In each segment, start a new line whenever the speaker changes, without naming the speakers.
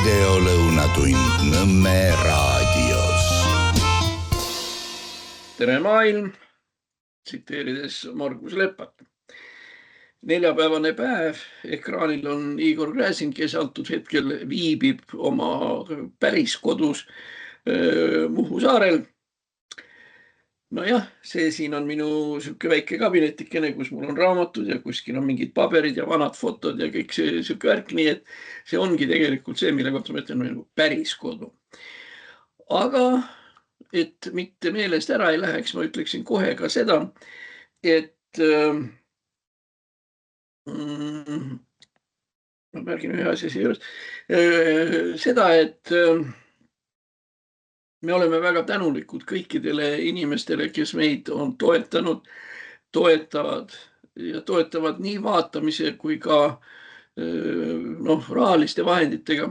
videolõunatund Nõmme raadios.
Tere maailm, tsiteerides Margus Lepat. Neljapäevane päev, ekraanil on Igor Gräzin, kes antud hetkel viibib oma päris kodus Muhu saarel. Nojah, see siin on minu siuke väike kabinetikene, kus mul on raamatud ja kuskil on mingid paberid ja vanad fotod ja kõik see siuke värk, nii et see ongi tegelikult see, mille kohta ma ütlen nagu päris kodu. Aga et mitte meelest ära ei läheks, ma ütleksin kohe ka seda, et ma märgin ühe asja siia juures, seda, et me oleme väga tänulikud kõikidele inimestele, kes meid on toetanud, toetavad ja toetavad nii vaatamise kui ka rahaliste vahenditega.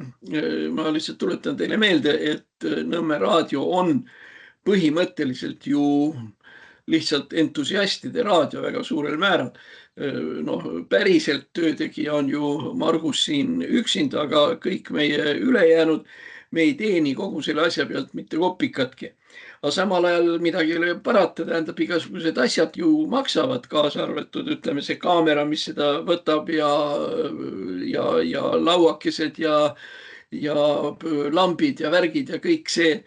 Ma lihtsalt tuletan teile meelde, et Nõmme raadio on põhimõtteliselt ju lihtsalt entusiastide raadio väga suurel määral. Päriselt töötegija on ju Margus siin üksinda, aga kõik meie ülejäänud me ei teeni kogu selle asja pealt mitte kopikatki. Aga samal ajal midagi ei ole parata, tähendab, igasugused asjad ju maksavad, kaasa arvatud, ütleme see kaamera, mis seda võtab ja lauakesed ja lambid ja värgid ja kõik see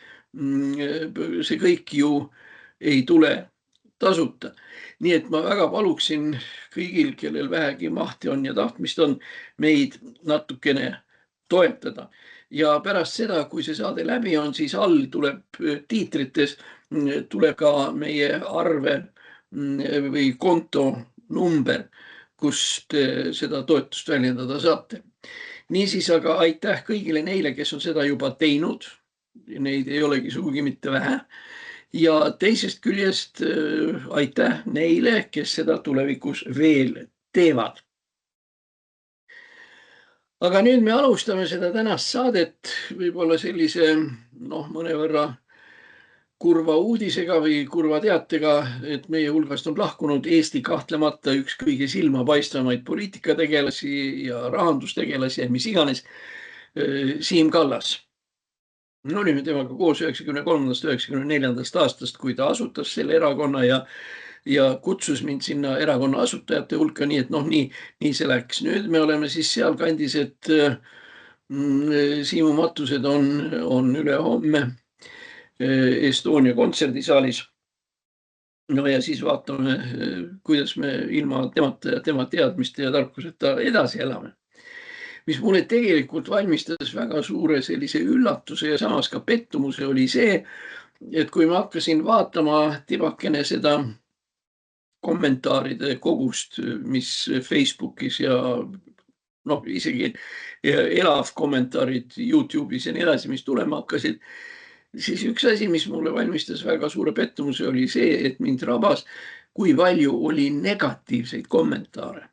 kõik ju ei tule tasuta. Nii et ma väga paluksin kõigil, kellel vähegi mahti on ja tahtmist on, meid natukene toetada. Ja pärast seda, kui see saade läbi on, siis all tuleb tiitrites, tuleb ka meie arve või konto number, kus te seda toetust väljendada saate. Niisiis aga aitäh kõigile neile, kes on seda juba teinud. Neid ei olegi sugugi mitte vähe. Ja teisest küljest aitäh neile, kes seda tulevikus veel teevad. Aga nüüd me alustame seda tänast saadet võib-olla sellise mõnevõrra kurva uudisega või kurva teatega, et meie hulgast on lahkunud Eesti kahtlemata üks kõige silmapaistvamaid poliitikategelasi ja rahandustegelasi ja mis iganes, Siim Kallas. Me olime temaga koos 93.–94. aastast, kui ta asutas selle erakonna ja kutsus mind sinna erakonna asutajate hulka, nii et nii see läks. Nüüd me oleme siis seal kandis, et Siimu matused on üle homme Estonia kontserdisaalis. Ja siis vaatame, kuidas me ilma temata ja tema teadmiste ja tarkuseta edasi elame. Mis mulle tegelikult valmistas väga suure sellise üllatuse ja samas ka pettumuse oli see, et kui ma hakkasin vaatama tibakene seda kommentaaride kogust, mis Facebookis ja isegi elav kommentaarid YouTube'is ja nii edasi, mis tulema hakkasid, siis üks asi, mis mulle valmistas väga suure pettumuse, oli see, et mind rabas, kui palju oli negatiivseid kommentaare.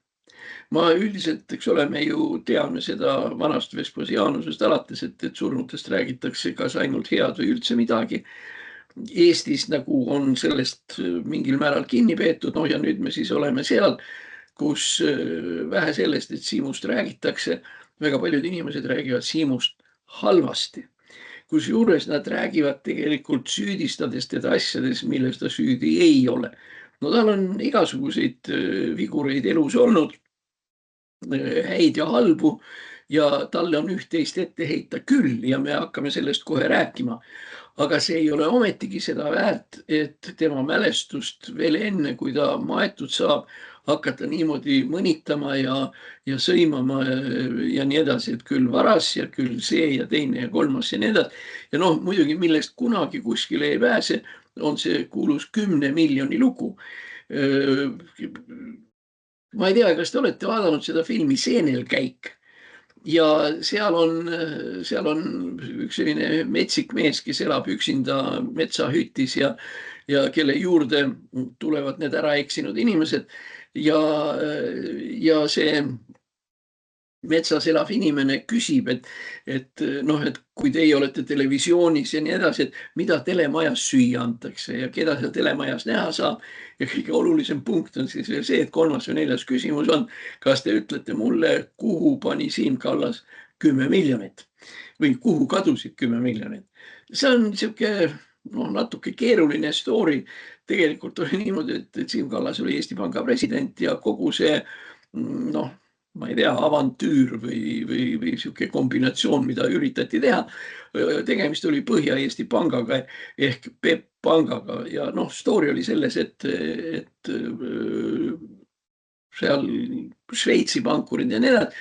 Ma üldiselt, eks ole, me ju teame seda vanast Vespasianusest alates, et surnutest räägitakse kas ainult head või üldse midagi. Eestis nagu on sellest mingil määral kinni peetud, ja nüüd me siis oleme seal, kus vähe sellest, et Siimust räägitakse, väga paljud inimesed räägivad Siimust halvasti. Kusjuures nad räägivad tegelikult süüdistades teda asjades, milles ta süüdi ei ole. Tal on igasuguseid vigureid elus olnud, häid ja halbu ja talle on üht-teist ette heita küll ja me hakkame sellest kohe rääkima. Aga see ei ole ometigi seda väärt, et tema mälestust veel enne, kui ta maetud saab, hakata niimoodi mõnitama ja sõimama ja nii edasi, et küll varas ja küll see ja teine ja kolmas ja nii edasi. Ja muidugi, millest kunagi kuskile ei pääse, on see kuulus 10 miljoni lugu. Ma ei tea, kas te olete vaadanud seda filmi Seenelkäik ja seal on üks selline metsik mees, kes elab üksinda metsahüttis ja kelle juurde tulevad need ära eksinud inimesed ja see metsas elav inimene küsib, et kui teie olete televisioonis ja nii edasi, et mida telemajas süüa antakse ja keda seal telemajas näha saab. Ja kõige olulisem punkt on siis veel see, et 3. või 4. küsimus on, kas te ütlete mulle, kuhu pani Siim Kallas 10 miljonit või kuhu kadusid 10 miljonit. See on niisugune natuke keeruline story. Tegelikult oli niimoodi, et Siim Kallas oli Eesti Panga president ja kogu see ma ei tea, avantüür või niisugune kombinatsioon, mida üritati teha. Tegemist oli Põhja-Eesti pangaga ehk PEP pangaga ja story oli selles, et seal Šveitsi pankurid ja nii edasi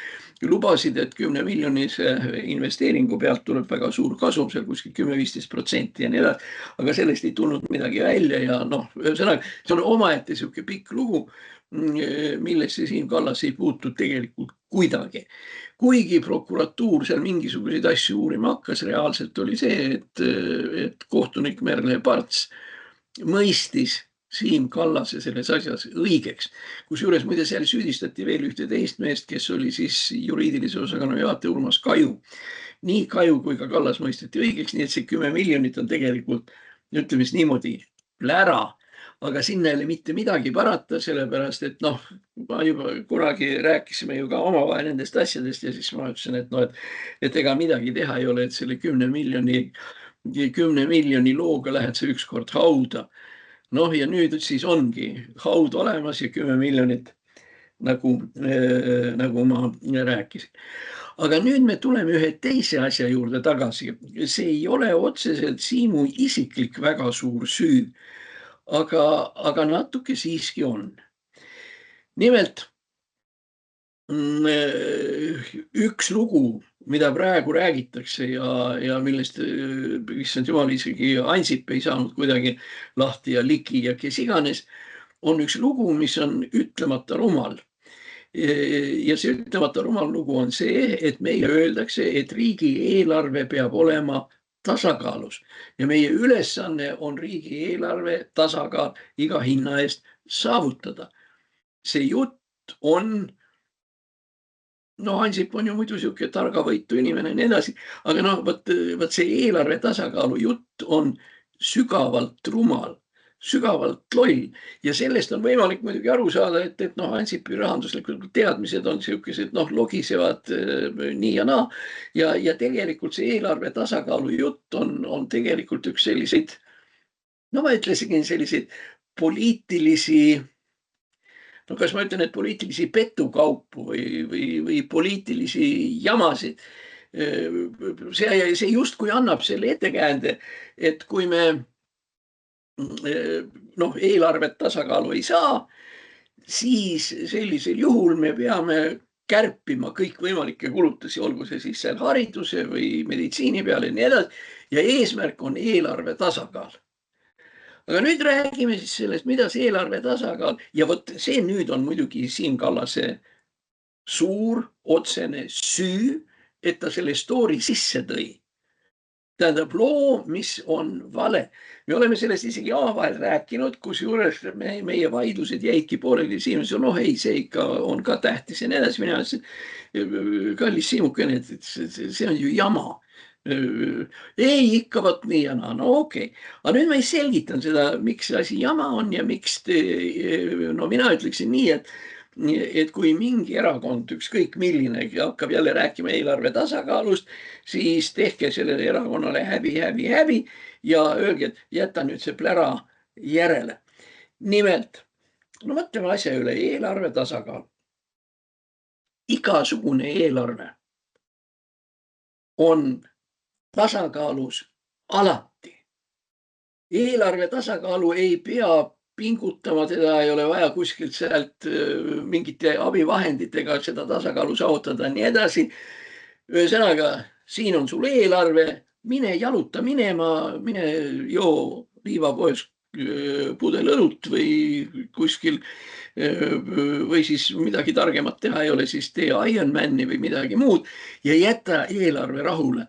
lubasid, et 10 miljonise investeeringu pealt tuleb väga suur kasum, seal kuskil 10-15% ja nii edasi, aga sellest ei tulnud midagi välja ja ühesõnaga, see on omaette niisugune pikk lugu, millesse Siim Kallas ei puutud tegelikult kuidagi. Kuigi prokuratuur seal mingisuguseid asju uurima hakkas, reaalselt oli see, et kohtunik Merle Parts mõistis Siim Kallase selles asjas õigeks. Kusjuures muide seal süüdistati veel ühte teist meest, kes oli siis juriidilise osakonna juhataja Urmas Kaju. Nii Kaju kui ka Kallas mõisteti õigeks, nii et see 10 miljonit on tegelikult, ütleme siis niimoodi, plära. Aga sinna ei ole mitte midagi parata, sellepärast, et ma juba kunagi rääkisime ju ka omavahel nendest asjadest ja siis ma ütlesin, et ega midagi teha ei ole, et selle 10 miljoni looga lähed sa ükskord hauda. Ja nüüd siis ongi haud olemas ja 10 miljonit, nagu ma rääkisin. Aga nüüd me tuleme ühe teise asja juurde tagasi. See ei ole otseselt Siimu isiklik väga suur süü, aga natuke siiski on. Nimelt, üks lugu, mida praegu räägitakse ja millest, issand jumal, isegi Ansip ei saanud kuidagi lahti ja Liki ja kes iganes, on üks lugu, mis on ütlemata rumal. Ja see ütlemata rumal lugu on see, et meile öeldakse, et riigieelarve peab olema tasakaalus ja meie ülesanne on riigieelarve tasakaal iga hinna eest saavutada. See jutt on Ansip on ju muidu niisugune targavõitu inimene ja nii edasi, aga võt see eelarve tasakaalu jutt on sügavalt rumal, sügavalt loll ja sellest on võimalik muidugi aru saada, et Ansipi rahanduslikud teadmised on niisugused logisevad nii ja naa ja tegelikult see eelarve tasakaalu jutt on tegelikult üks selliseid, ma ütlesin selliseid poliitilisi kas ma ütlen, et poliitilisi petukaupu või poliitilisi jamasid. See justkui annab selle ettekäände, et kui me eelarvet tasakaalu ei saa, siis sellisel juhul me peame kärpima kõikvõimalikke kulutusi, olgu see siis seal hariduse või meditsiini peale ja nii edasi. Ja eesmärk on eelarve tasakaal. Aga nüüd räägime siis sellest, mida see eelarve tasakaal ja see nüüd on muidugi Siim Kallase suur otsene süü, et ta selle story sisse tõi. Tähendab loo, mis on vale. Me oleme sellest isegi omavahel rääkinud, kusjuures meie vaidlused jäidki pooleli Siim, ei, see ikka on ka tähtis ja nii edasi. Mina ütlesin, kallis Siimukene, et see on ju jama. Ei, ikka võt nii ja naa, okei. Aga nüüd ma selgitan seda, miks see asi jama on ja miks mina ütleksin nii, et kui mingi erakond, ükskõik milline, hakkab jälle rääkima eelarve tasakaalust, siis tehke sellele erakonnale häbi ja öelge, et jäta nüüd see plära järele. Nimelt, mõtleme asja üle, eelarve tasakaal. Igasugune eelarve on tasakaalus alati. Eelarve tasakaalu ei pea pingutama, teda ei ole vaja kuskilt sealt mingite abivahenditega seda tasakaalu saavutada nii edasi. Ühesõnaga, siin on sul eelarve, mine jaluta minema, mine joo liivapoes pudel õlut või kuskil või siis midagi targemat teha ei ole, siis tee Ironmani või midagi muud ja jäta eelarve rahule.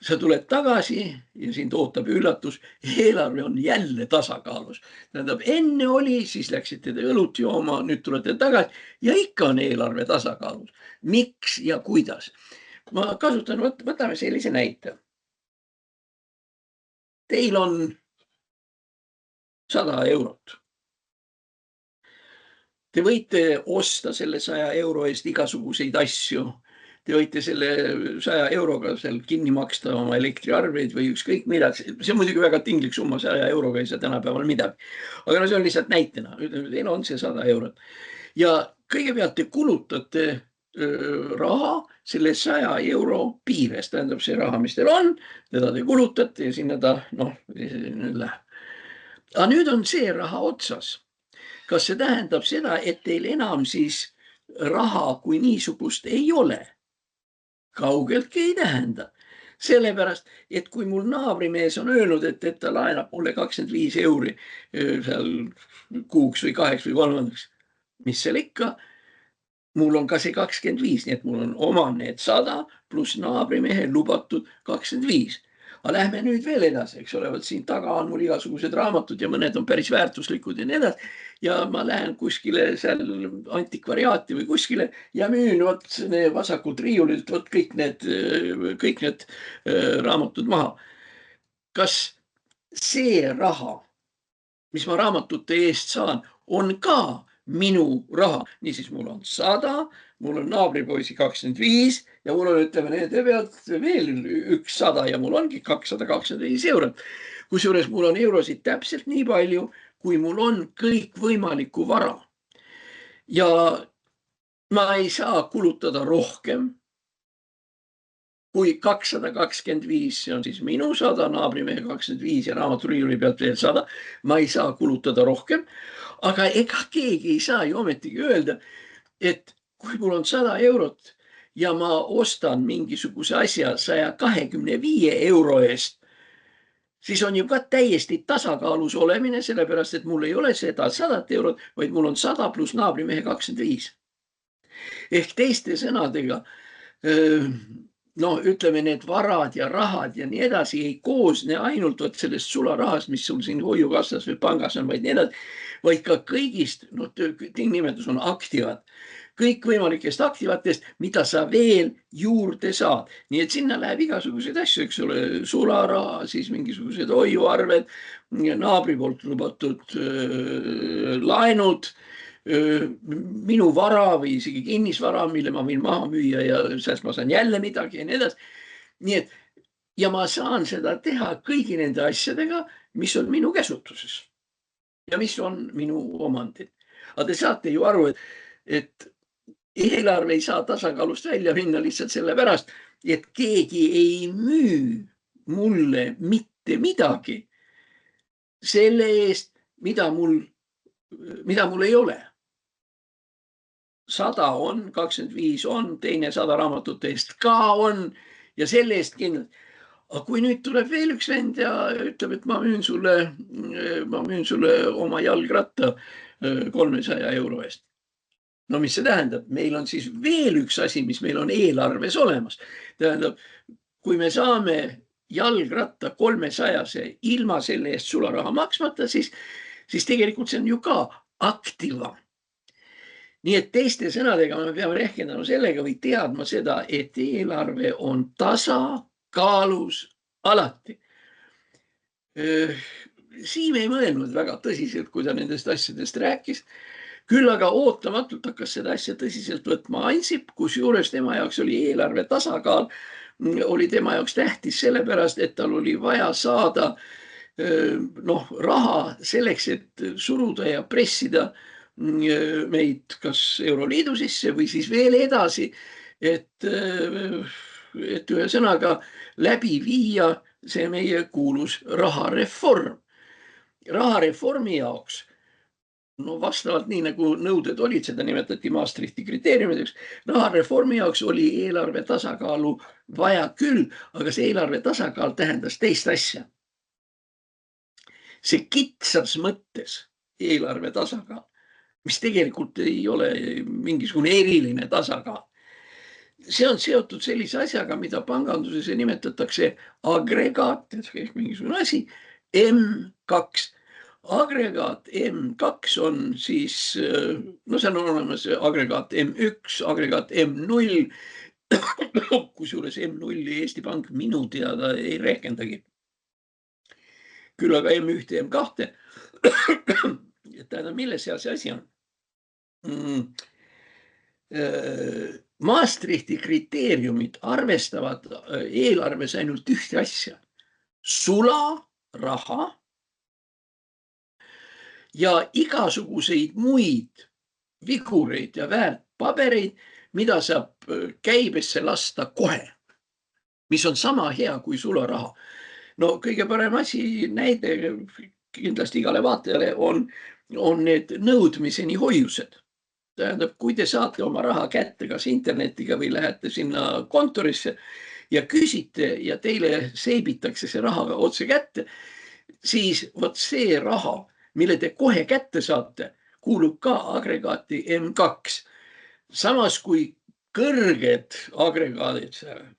Sa tuled tagasi ja sind ootab üllatus, eelarve on jälle tasakaalus. Tähendab, enne oli, siis läksite te õlut jooma, nüüd tulete tagasi ja ikka on eelarve tasakaalus. Miks ja kuidas? Ma kasutan, võtame sellise näite. Teil on 100 eurot. Te võite osta selle 100 euro eest igasuguseid asju. te võite selle 100 euroga seal kinni maksta oma elektriarveid või ükskõik mida. See on muidugi väga tinglik summa, 100 euroga ei saa tänapäeval midagi. Aga no see on lihtsalt näitena. Teil on see 100 eurot. Ja kõigepealt te kulutate raha selle 100 euro piires. Tähendab see raha, mis teil on, teda te kulutate ja sinna ta nüüd läheb. Aga nüüd on see raha otsas. Kas see tähendab seda, et teil enam siis raha kui niisugust ei ole? Kaugeltki ei tähenda. Sellepärast, et kui mul naabrimees on öelnud, et ta laenab mulle 25 euri seal kuuks või 2 või 3, mis seal ikka, mul on ka see 25, nii et mul on oma need 100 pluss naabrimehe lubatud 25. Aga lähme nüüd veel edasi, eks ole, siin taga on mul igasugused raamatud ja mõned on päris väärtuslikud ja nii edasi. Ja ma lähen kuskile seal antikvariaati või kuskile ja müün vasakult riiulilt kõik need raamatud maha. Kas see raha, mis ma raamatute eest saan, on ka minu raha? Niisiis, mul on 100, mul on naabripoisi 25 ja mul on, ütleme, nende pealt veel üks 100 ja mul ongi 225 eurot. Kusjuures mul on eurosid täpselt nii palju, kui mul on kõik võimalikku vara. Ja ma ei saa kulutada rohkem kui 225, see on siis minu 100, naabrimehe 25 ja raamaturiiuli pealt veel 100. Ma ei saa kulutada rohkem, aga ega keegi ei saa ju ometigi öelda, et kui mul on 100 eurot ja ma ostan mingisuguse asja 125 euro eest, siis on ju ka täiesti tasakaalus olemine, sellepärast, et mul ei ole seda 100 eurot, vaid mul on 100 pluss naabrimehe 25. Ehk teiste sõnadega, ütleme, need varad ja rahad ja nii edasi ei koosne ainult sellest sularahast, mis sul siin hoiukassas või pangas on, vaid ka kõigist, nimetus on aktivad, kõik võimalikest aktivatest, mida sa veel juurde saad. Nii et sinna läheb igasuguseid asju, eks ole, sularaha, siis mingisugused hoiuarved, naabri poolt lubatud laenud, minu vara või isegi kinnisvara, mille ma võin maha müüa ja sellest ma saan jälle midagi ja nii edasi. Nii et, ja ma saan seda teha kõigi nende asjadega, mis on minu käsutuses ja mis on minu omandid. Aga te saate ju aru, et eelarve ei saa tasakaalust välja minna lihtsalt sellepärast, et keegi ei müü mulle mitte midagi selle eest, mida mul ei ole. 100 on, 25 on, teine 100 raamatute eest ka on ja selle eest kindlasti. Aga kui nüüd tuleb veel üks vend ja ütleb, et ma müün sulle oma jalgratta 300 euro eest. No mis see tähendab? Meil on siis veel üks asi, mis meil on eelarves olemas. Tähendab, kui me saame jalgratta 300 ilma selle eest sularaha maksmata, siis tegelikult see on ju ka aktiva. Nii et teiste sõnadega me peame rehkendama sellega või teadma seda, et eelarve on tasakaalus alati. Siim ei mõelnud väga tõsiselt, kui ta nendest asjadest rääkis. Küll aga ootamatult hakkas seda asja tõsiselt võtma Ansip, kus juures tema jaoks oli eelarve tasakaal, oli tema jaoks tähtis sellepärast, et tal oli vaja saada raha selleks, et suruda ja pressida meid kas Euroliidu sisse või siis veel edasi, et ühesõnaga läbi viia see meie kuulus rahareform. Rahareformi jaoks, vastavalt nii nagu nõuded olid, seda nimetati Maastrichti kriteeriumideks, rahareformi jaoks oli eelarve tasakaalu vaja küll, aga see eelarve tasakaal tähendas teist asja. See kitsas mõttes eelarve tasakaal, mis tegelikult ei ole mingisugune eriline tasakaal. See on seotud sellise asjaga, mida panganduses nimetatakse agregaat, ehk mingisugune asi, M2. Agregaat M2 on siis, seal on olemas agregaat M1, agregaat M0, kusjuures M0 Eesti Pank minu teada ei rehkendagi. Küll aga M1 ja M2. Tähendab, milles seal see asi on? Maastrichti kriteeriumid arvestavad eelarves ainult ühte asja. Sularaha ja igasuguseid muid vigureid ja väärtpabereid, mida saab käibesse lasta kohe, mis on sama hea kui sularaha. No kõige parem asi, näide kindlasti igale vaatajale on need nõudmiseni hoiused. Tähendab, kui te saate oma raha kätte kas internetiga või lähete sinna kontorisse ja küsite ja teile seibitakse see raha otse kätte, siis vot see raha, mille te kohe kätte saate, kuulub ka agregaati M2. Samas kui kõrged agregaadid,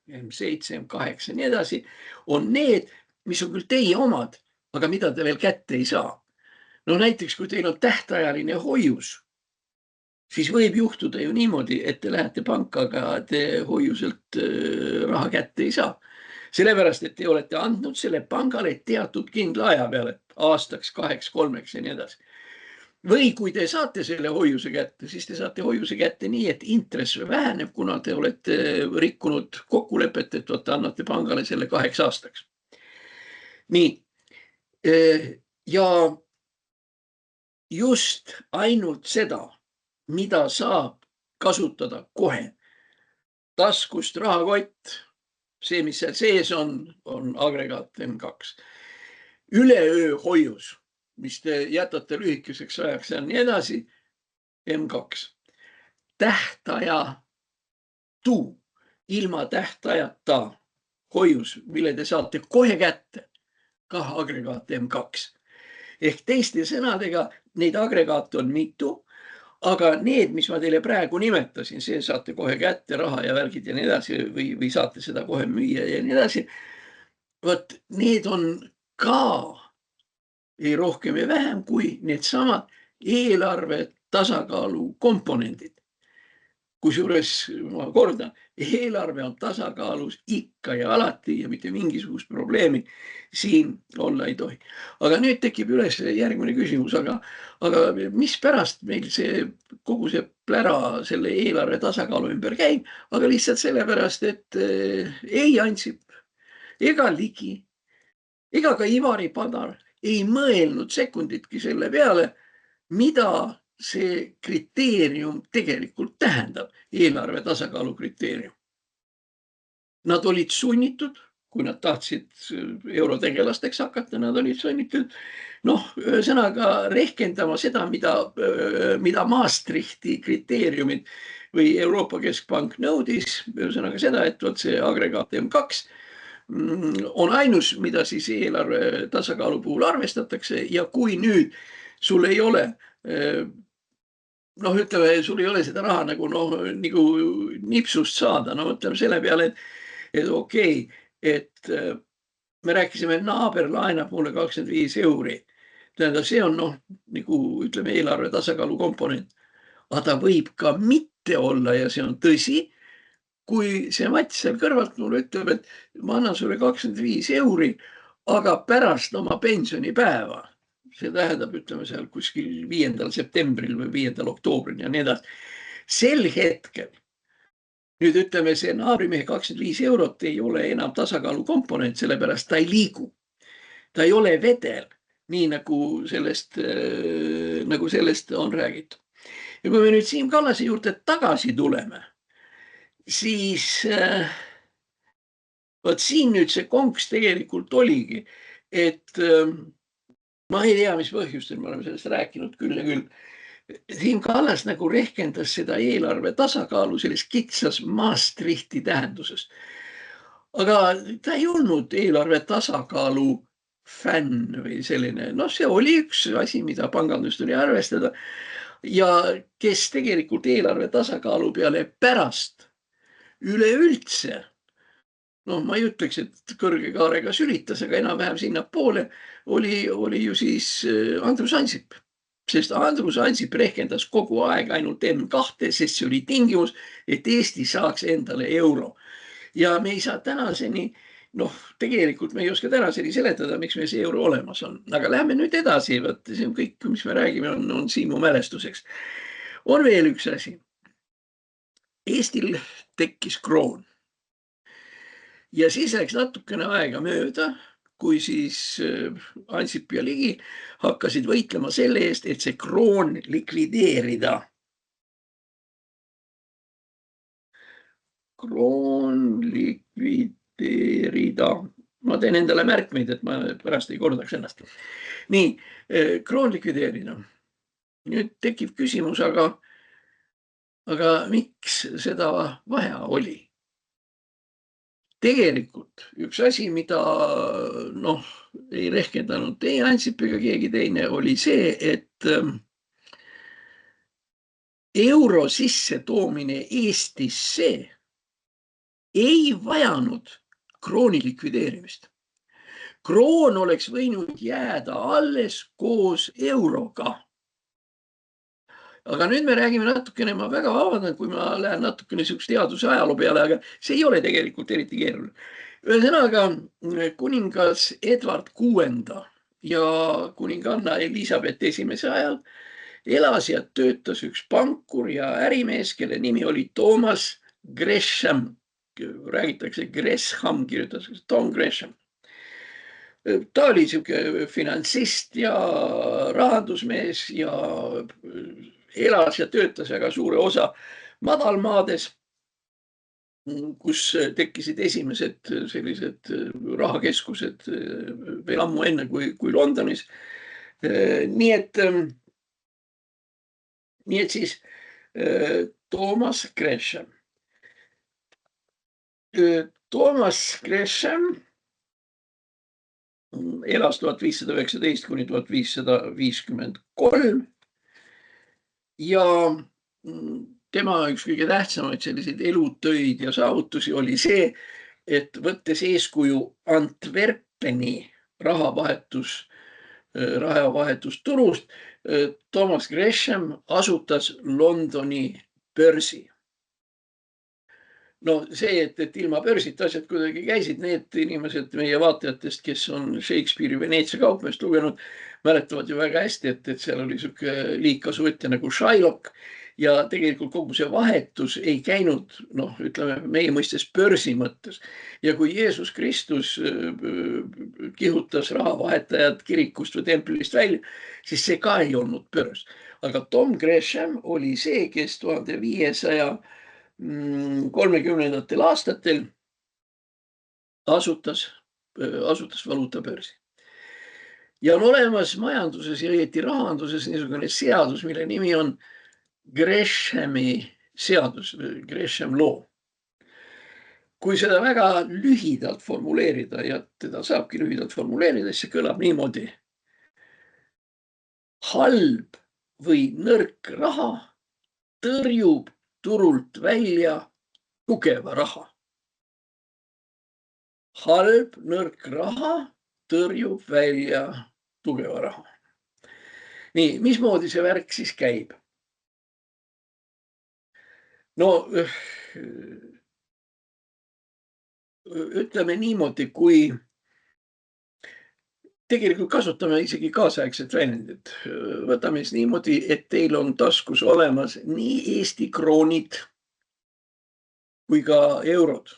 M7, M8 ja nii edasi, on need, mis on küll teie omad, aga mida te veel kätte ei saa. No näiteks, kui teil on tähtajaline hoius, siis võib juhtuda ju niimoodi, et te lähete panka, aga te hoiuselt raha kätte ei saa. Sellepärast, et te olete andnud selle pangale teatud kindla aja peale, aastaks, 2, 3 ja nii edasi. Või kui te saate selle hoiuse kätte, siis te saate hoiuse kätte nii, et intress väheneb, kuna te olete rikkunud kokkulepet, et annate pangale selle 2 aastaks. Nii. Ja just ainult seda, mida saab kasutada kohe. Taskust rahakott, see, mis seal sees on agregaat M2. Üleöö hoius, mis te jätate lühikeseks ajaks ja nii edasi, M2. Tähtajatu, ilma tähtajata hoius, mille te saate kohe kätte, ka agregaat M2. Ehk teiste sõnadega, neid agregaate on mitu, aga need, mis ma teile praegu nimetasin, see saate kohe kätte raha ja värgid ja nii edasi või saate seda kohe müüa ja nii edasi. Vot need on ka ei rohkem ja vähem kui need samad eelarve tasakaalu komponendid. Kusjuures, ma kordan, eelarve on tasakaalus ikka ja alati ja mitte mingisugust probleemi siin olla ei tohi. Aga nüüd tekib üles järgmine küsimus, aga mis pärast meil kogu see plära selle eelarve tasakaalu ümber käib, aga lihtsalt sellepärast, et ei Ansip ega Ligi ega ka Ivari Padar ei mõelnud sekunditki selle peale, mida see kriteerium tegelikult tähendab, eelarve tasakaalu kriteerium. Nad olid sunnitud, kui nad tahtsid eurotegelasteks hakata, nad olid sunnitud, ühesõnaga rehkendama seda, mida Maastrichti kriteeriumid või Euroopa Keskpank nõudis, ühesõnaga seda, et see agregaat M2 on ainus, mida siis eelarve tasakaalu puhul arvestatakse ja kui nüüd sul ei ole ütleme, sul ei ole seda raha nagu nipsust saada, ütleme selle peale, et okei, et me rääkisime, naaber laenab mulle 25 €. Tähendab, see on ütleme eelarve tasakaalu komponent, aga ta võib ka mitte olla ja see on tõsi, kui see Mats seal kõrvalt mulle ütleb, et ma annan sulle 25 €, aga pärast oma pensionipäeva. See tähendab, ütleme seal kuskil 5. septembril või 5. oktoobril ja nii edasi. Sel hetkel, nüüd ütleme, see naabrimehe 25 € ei ole enam tasakaalu komponent, sellepärast ta ei liigu. Ta ei ole vedel, nii nagu sellest on räägitud. Ja kui me nüüd Siim Kallase juurde tagasi tuleme, siis vot siin nüüd see konks tegelikult oligi, et ma ei tea, mis põhjustel, me oleme sellest rääkinud küll ja küll. Siim Kallas nagu rehkendas seda eelarve tasakaalu selles kitsas Maastrichti tähenduses. Aga ta ei olnud eelarve tasakaalu fänn või selline. See oli üks asi, mida pangandus tuli arvestada. Ja kes tegelikult eelarve tasakaalu peale pärast üleüldse, ma ei ütleks, et kõrge kaarega sülitas, aga enam-vähem sinnapoole oli ju siis Andrus Ansip. Sest Andrus Ansip rehkendas kogu aeg ainult M2, sest see oli tingimus, et Eesti saaks endale euro. Ja me ei saa tänaseni, tegelikult me ei oska tänaseni seletada, miks meil see euro olemas on. Aga lähme nüüd edasi, see on kõik, mis me räägime, on Siimu mälestuseks. On veel üks asi. Eestil tekkis kroon. Ja siis läks natukene aega mööda, kui siis Ansip ja Ligi hakkasid võitlema selle eest, et see kroon likvideerida. Kroon likvideerida. Ma teen endale märkmeid, et ma pärast ei kordaks ennast. Nii, kroon likvideerida. Nüüd tekib küsimus, aga miks seda vaja oli? Tegelikult üks asi, mida ei rehkendanud ei Ansip ega keegi teine, oli see, et euro sisse toomine Eestisse ei vajanud krooni likvideerimist. Kroon oleks võinud jääda alles koos euroga. Aga nüüd me räägime natukene, ma väga vabandan, kui ma lähen natukene niisugust teaduse ajaloo peale, aga see ei ole tegelikult eriti keeruline. Ühesõnaga, kuningas Edward VI ja kuninganna Elizabeth I ajal elas ja töötas üks pankur ja ärimees, kelle nimi oli Thomas Gresham. Räägitakse Gresham, kirjutatakse Tom Gresham. Ta oli niisugune finantsist ja rahandusmees ja elas ja töötas väga suure osa madalmaades, kus tekkisid esimesed sellised rahakeskused veel ammu enne kui Londonis. Nii et siis Thomas Gresham. Thomas Gresham elas 1519 kuni 1553 ja tema üks kõige tähtsamaid selliseid elutöid ja saavutusi oli see, et võttes eeskuju Antwerpeni rahavahetusturust, Thomas Gresham asutas Londoni börsi. No see, et ilma börsita asjad kuidagi käisid, need inimesed meie vaatajatest, kes on Shakespeare'i Veneetsia kaupmeest lugenud, mäletavad ju väga hästi, et seal oli niisugune liigkasuvõtja nagu Shylock ja tegelikult kogu see vahetus ei käinud, ütleme meie mõistes börsi mõttes. Ja kui Jeesus Kristus kihutas rahavahetajad kirikust või templist välja, siis see ka ei olnud börs. Aga Tom Gresham oli see, kes 1530. aastatel asutas valuutabörsi. Ja on olemas majanduses ja õieti rahanduses niisugune seadus, mille nimi on Greshami seadus, Gresham law. Kui seda väga lühidalt formuleerida ja teda saabki lühidalt formuleerida, siis see kõlab niimoodi. Halb või nõrk raha tõrjub turult välja tugeva raha. Halb, nõrk raha tõrjub välja tugeva raha. Nii, mismoodi see värk siis käib? No, ütleme niimoodi, kui tegelikult kasutame isegi kaasaegset väljendit. Võtame siis niimoodi, et teil on taskus olemas nii Eesti kroonid kui ka eurod.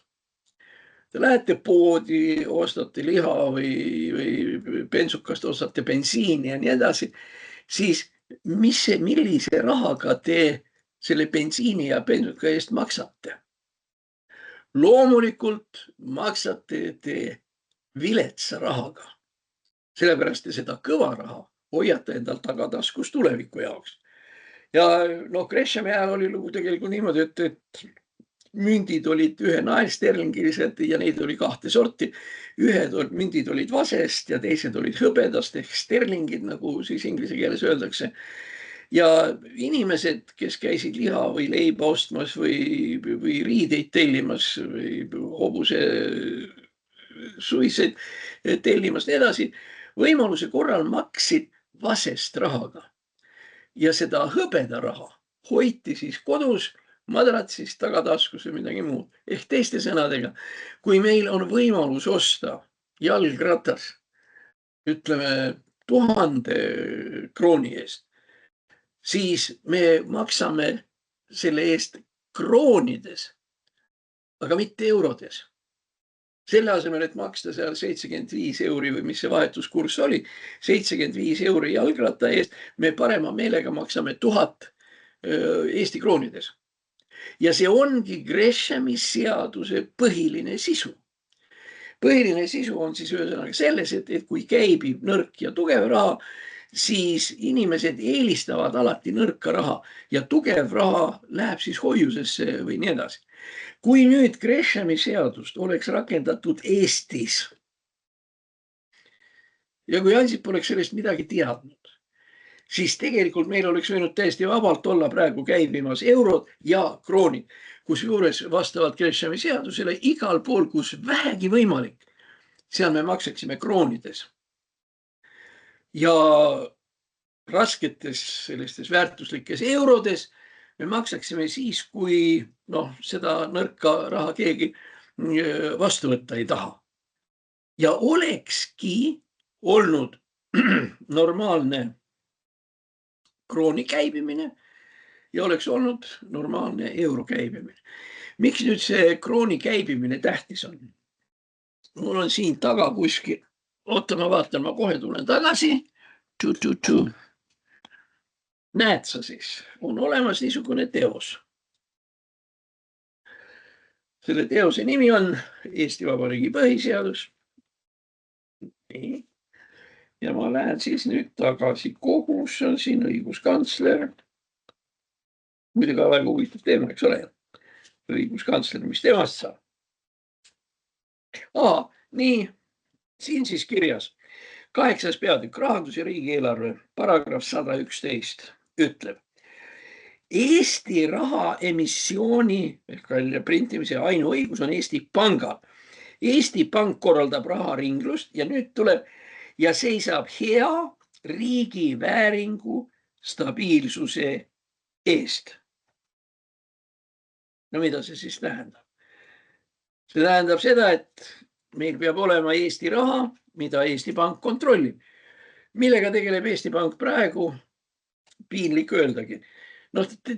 Te lähete poodi, ostate liha või bensukast, ostate bensiini ja nii edasi, siis millise rahaga te selle bensiini ja bensuka eest maksate? Loomulikult maksate te viletsa rahaga. Sellepärast te seda kõva raha hoiate endal tagataskus tuleviku jaoks. Ja Greshami ajal oli lugu tegelikult niimoodi, et mündid olid ühe naelsterlingilised ja neid oli kahte sorti. Ühed mündid olid vasest ja teised olid hõbedast ehk sterlingid, nagu siis inglise keeles öeldakse. Ja inimesed, kes käisid liha või leiba ostmas või riideid tellimas või hobuse suiseid tellimas nii edasi, võimaluse korral maksid vasest rahaga ja seda hõbeda raha hoiti siis kodus, madratsis, tagataskus või midagi muud. Ehk teiste sõnadega, kui meil on võimalus osta jalgratas, ütleme 1000 krooni eest, siis me maksame selle eest kroonides, aga mitte eurodes. Selle asemel, et maksta seal 75 euri või mis see vahetuskurss oli, 75 euri jalgratta eest, me parema meelega maksame 1000 Eesti kroonides. Ja see ongi Greshami seaduse põhiline sisu. Põhiline sisu on siis ühesõnaga selles, et kui käibib nõrk ja tugev raha, siis inimesed eelistavad alati nõrka raha ja tugev raha läheb siis hoiusesse või nii edasi. Kui nüüd Greshami seadust oleks rakendatud Eestis ja kui Ansip oleks sellest midagi teadnud, siis tegelikult meil oleks võinud täiesti vabalt olla praegu käibimas eurod ja kroonid, kus juures vastavalt Greshami seadusele igal pool, kus vähegi võimalik, seal me maksaksime kroonides. Ja rasketes sellistes väärtuslikes eurodes me maksaksime siis, kui seda nõrka raha keegi vastu võtta ei taha. Ja olekski olnud normaalne krooni käibimine ja oleks olnud normaalne euro käibimine. Miks nüüd see krooni käibimine tähtis on? Mul on siin taga kuskil, oota ma vaatan, ma kohe tulen tagasi. Näed sa siis, on olemas niisugune teos. Selle teose nimi on Eesti Vabariigi põhiseadus. Nii. Ja ma lähen siis nüüd tagasi kogusse, on siin õiguskantsler. Muidugi väga huvitav teema, eks ole. Õiguskantsler, mis temast saab? Nii, siin siis kirjas 8. peatükk rahandus ja riigieelarve paragrahv 111 ütleb. Eesti raha emissiooni ehk välja printimise ainuõigus on Eesti Pangal. Eesti Pank korraldab raharinglust ja nüüd tuleb ja seisab hea riigi vääringu stabiilsuse eest. No mida see siis tähendab? See tähendab seda, et meil peab olema Eesti raha, mida Eesti Pank kontrollib. Millega tegeleb Eesti Pank praegu? Piinlik öeldagi.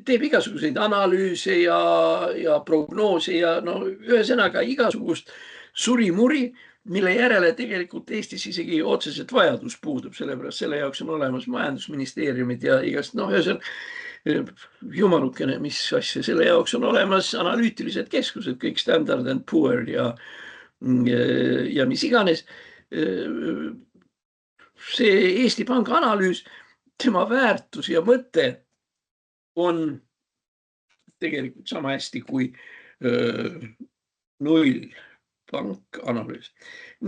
Teeb igasuguseid analüüse ja prognoose ja ühesõnaga igasugust surimuri, mille järele tegelikult Eestis isegi otseselt vajadus puudub, sellepärast selle jaoks on olemas majandusministeeriumid ja igast, jumalukene, mis asja, selle jaoks on olemas analüütilised keskused, kõik Standard and Poor ja mis iganes. See Eesti Panga analüüs, tema väärtus ja mõte on tegelikult sama hästi kui null pank analüüs.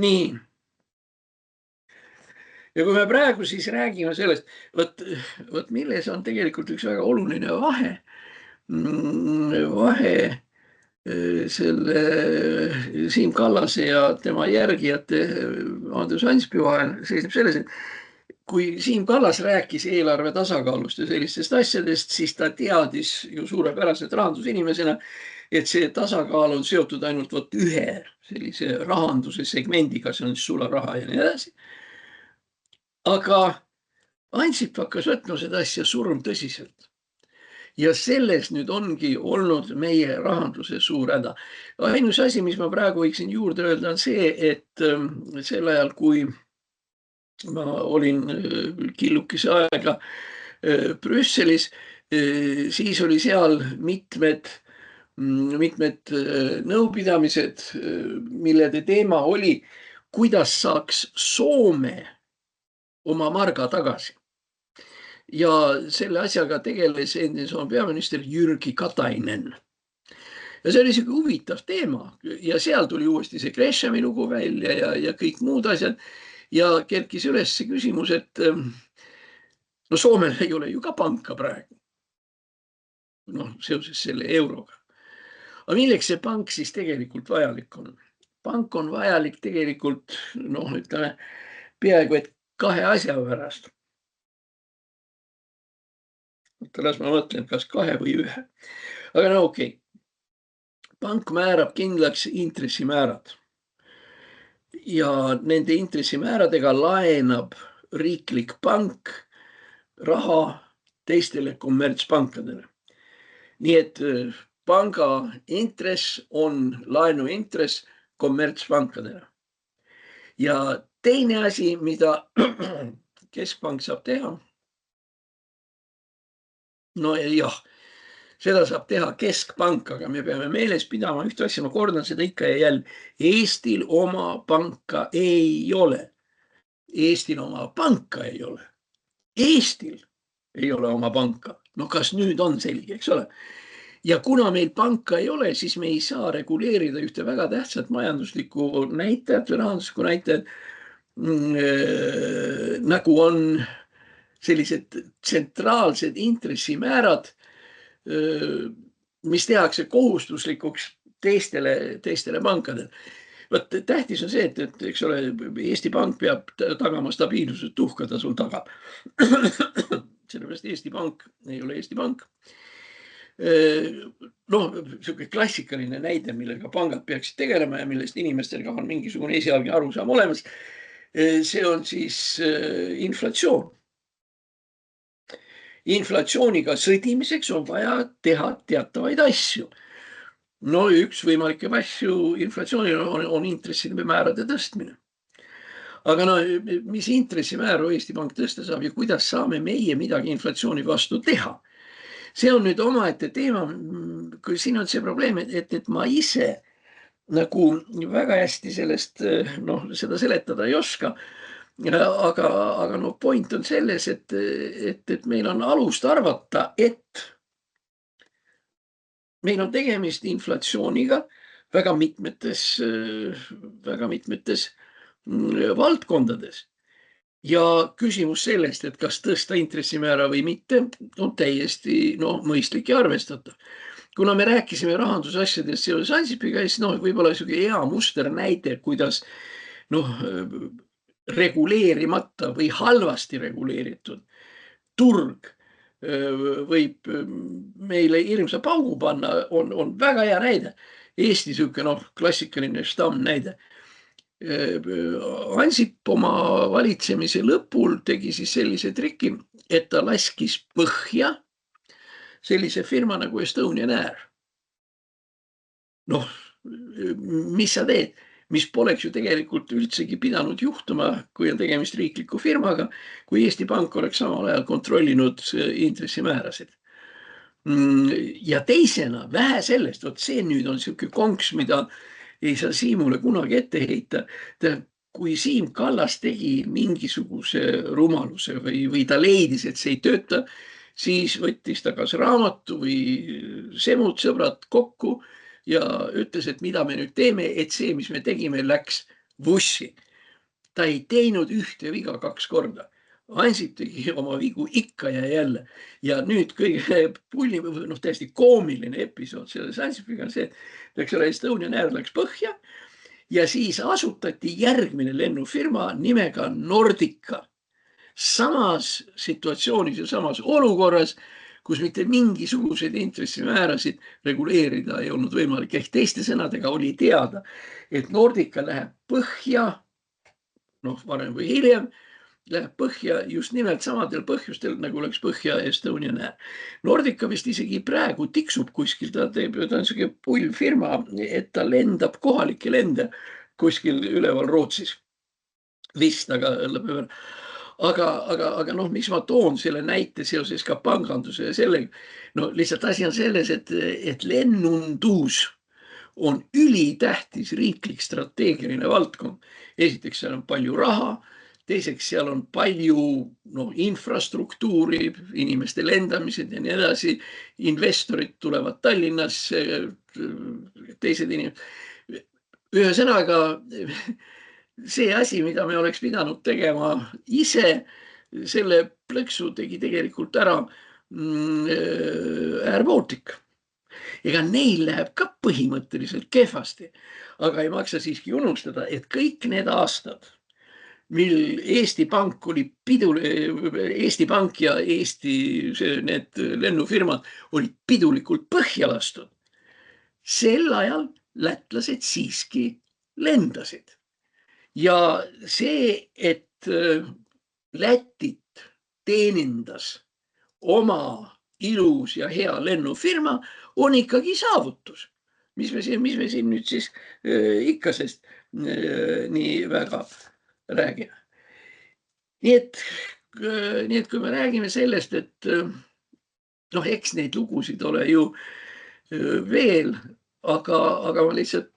Nii. Ja kui me praegu siis räägime sellest, võt milles on tegelikult üks väga oluline vahe selle Siim Kallase ja tema järgijate Andrus Ansipi vahel seisneb selles, et kui Siim Kallas rääkis eelarve tasakaalust ja sellistest asjadest, siis ta teadis ju suurepäraselt rahandusinimesena, et see tasakaal on seotud ainult ühe sellise rahanduse segmendiga, see on sularaha ja nii edasi. Aga Ansip hakkas võtma seda asja surmtõsiselt. Ja selles nüüd ongi olnud meie rahanduse suur häda. Ainus asi, mis ma praegu võiksin juurde öelda, on see, et sel ajal, kui ma olin killukese aega Brüsselis, siis oli seal mitmed nõupidamised, millede teema oli, kuidas saaks Soome oma marga tagasi. Ja selle asjaga tegeles endine Soome peaminister Jyrki Katainen. Ja see oli selline huvitav teema ja seal tuli uuesti see Greshami lugu välja ja kõik muud asjad. Ja kerkis üles see küsimus, et Soomel ei ole ju ka panka praegu. Seoses selle euroga. Aga milleks see pank siis tegelikult vajalik on? Pank on vajalik tegelikult, ütleme, peaaegu et 2 asja pärast. Las ma mõtlen, kas 2 või 1. Aga okei. Pank määrab kindlaks intressimäärad. Ja nende intressimääradega laenab riiklik pank raha teistele kommertspankadele. Nii et panga intress on laenuintress kommertspankadele. Ja teine asi, mida keskpank saab teha, no jah, seda saab teha keskpank, aga me peame meeles pidama ühte asja, ma kordan seda ikka ja jälle. Eestil oma panka ei ole. Eestil oma panka ei ole. Eestil ei ole oma panka. No kas nüüd on selge, eks ole? Ja kuna meil panka ei ole, siis me ei saa reguleerida ühte väga tähtsat majanduslikku näitajat või rahanduslikku näitajat, nagu on sellised tsentraalsed intressimäärad, mis tehakse kohustuslikuks teistele pankadele. Võt, tähtis on see, et eks ole, Eesti Pank peab tagama stabiilsust, tuhkatasul tagab. Sellepärast Eesti Pank ei ole Eesti Pank. Noh, selline klassikaline näide, millega pangad peaksid tegelema ja millest inimestel ka on mingisugune esialgne arusaam olemas. See on siis inflatsioon. Inflatsiooniga sõdimiseks on vaja teha teatavaid asju. No üks võimalikke asju inflatsioonil on intresside määrade tõstmine. Aga no mis intressimääru Eesti Pank tõsta saab ja kuidas saame meie midagi inflatsiooni vastu teha? See on nüüd omaette teema, kui siin on see probleem, et ma ise nagu väga hästi sellest, seda seletada ei oska. Aga no point on selles, et meil on alust arvata, et meil on tegemist inflatsiooniga väga mitmetes valdkondades. Ja küsimus sellest, et kas tõsta intressimäära või mitte, on täiesti mõistlik ja arvestatav. Kuna me rääkisime rahandusasjadest seoses Ansipiga, siis võib-olla hea muster näide, kuidas reguleerimata või halvasti reguleeritud turg võib meile hirmsa paugu panna, on väga hea näide. Eesti sihuke klassikaline näide. Ansip oma valitsemise lõpul tegi siis sellise triki, et ta laskis põhja sellise firma nagu Estonian Air. Mis sa teed? Mis poleks ju tegelikult üldsegi pidanud juhtuma, kui on tegemist riikliku firmaga, kui Eesti Pank oleks samal ajal kontrollinud intressimäärasid. Ja teisena, vähe sellest, see nüüd on sihuke konks, mida ei saa Siimule kunagi ette heita. Kui Siim Kallas tegi mingisuguse rumaluse või ta leidis, et see ei tööta, siis võttis ta kas raamatu või semud sõbrad kokku ja ütles, et mida me nüüd teeme, et see, mis me tegime, läks vussi. Ta ei teinud ühte viga 2 korda. Ansip tegi oma vigu ikka ja jälle. Ja nüüd kõige täiesti koomiline episood selles Ansipiga on see, et Estonian Air läks põhja ja siis asutati järgmine lennufirma nimega Nordica. Samas situatsioonis ja samas olukorras, kus mitte mingisuguseid intressimäärasid reguleerida ei olnud võimalik. Ehk teiste sõnadega oli teada, et Nordica läheb põhja, varem või hiljem, läheb põhja just nimelt samadel põhjustel, nagu läks põhja Estonian Air. Nordica vist isegi praegu tiksub kuskil, ta on selline pull firma, et ta lendab kohalikke lende kuskil üleval Rootsis. Vist, aga miks ma toon selle näite seoses ka panganduse ja sellega? Lihtsalt asi on selles, et lennundus on ülitähtis riiklik strateegiline valdkond. Esiteks, seal on palju raha. Teiseks, seal on palju infrastruktuuri, inimeste lendamised ja nii edasi. Investorid tulevad Tallinnasse, teised inimesed. Ühesõnaga, see asi, mida me oleks pidanud tegema ise, selle plõksu tegi tegelikult ära Air Baltic. Ega neil läheb ka põhimõtteliselt kehvasti, aga ei maksa siiski unustada, et kõik need aastad, mil Eesti Pank oli Eesti Pank ja need lennufirmad olid pidulikult põhja lastud. Sel ajal lätlased siiski lendasid. Ja see, et Lätit teenindas oma ilus ja hea lennufirma on ikkagi saavutus. Mis me siin nüüd siis ikka sest nii väga räägime. Nii et kui me räägime sellest, et eks neid lugusid ole ju veel, aga ma lihtsalt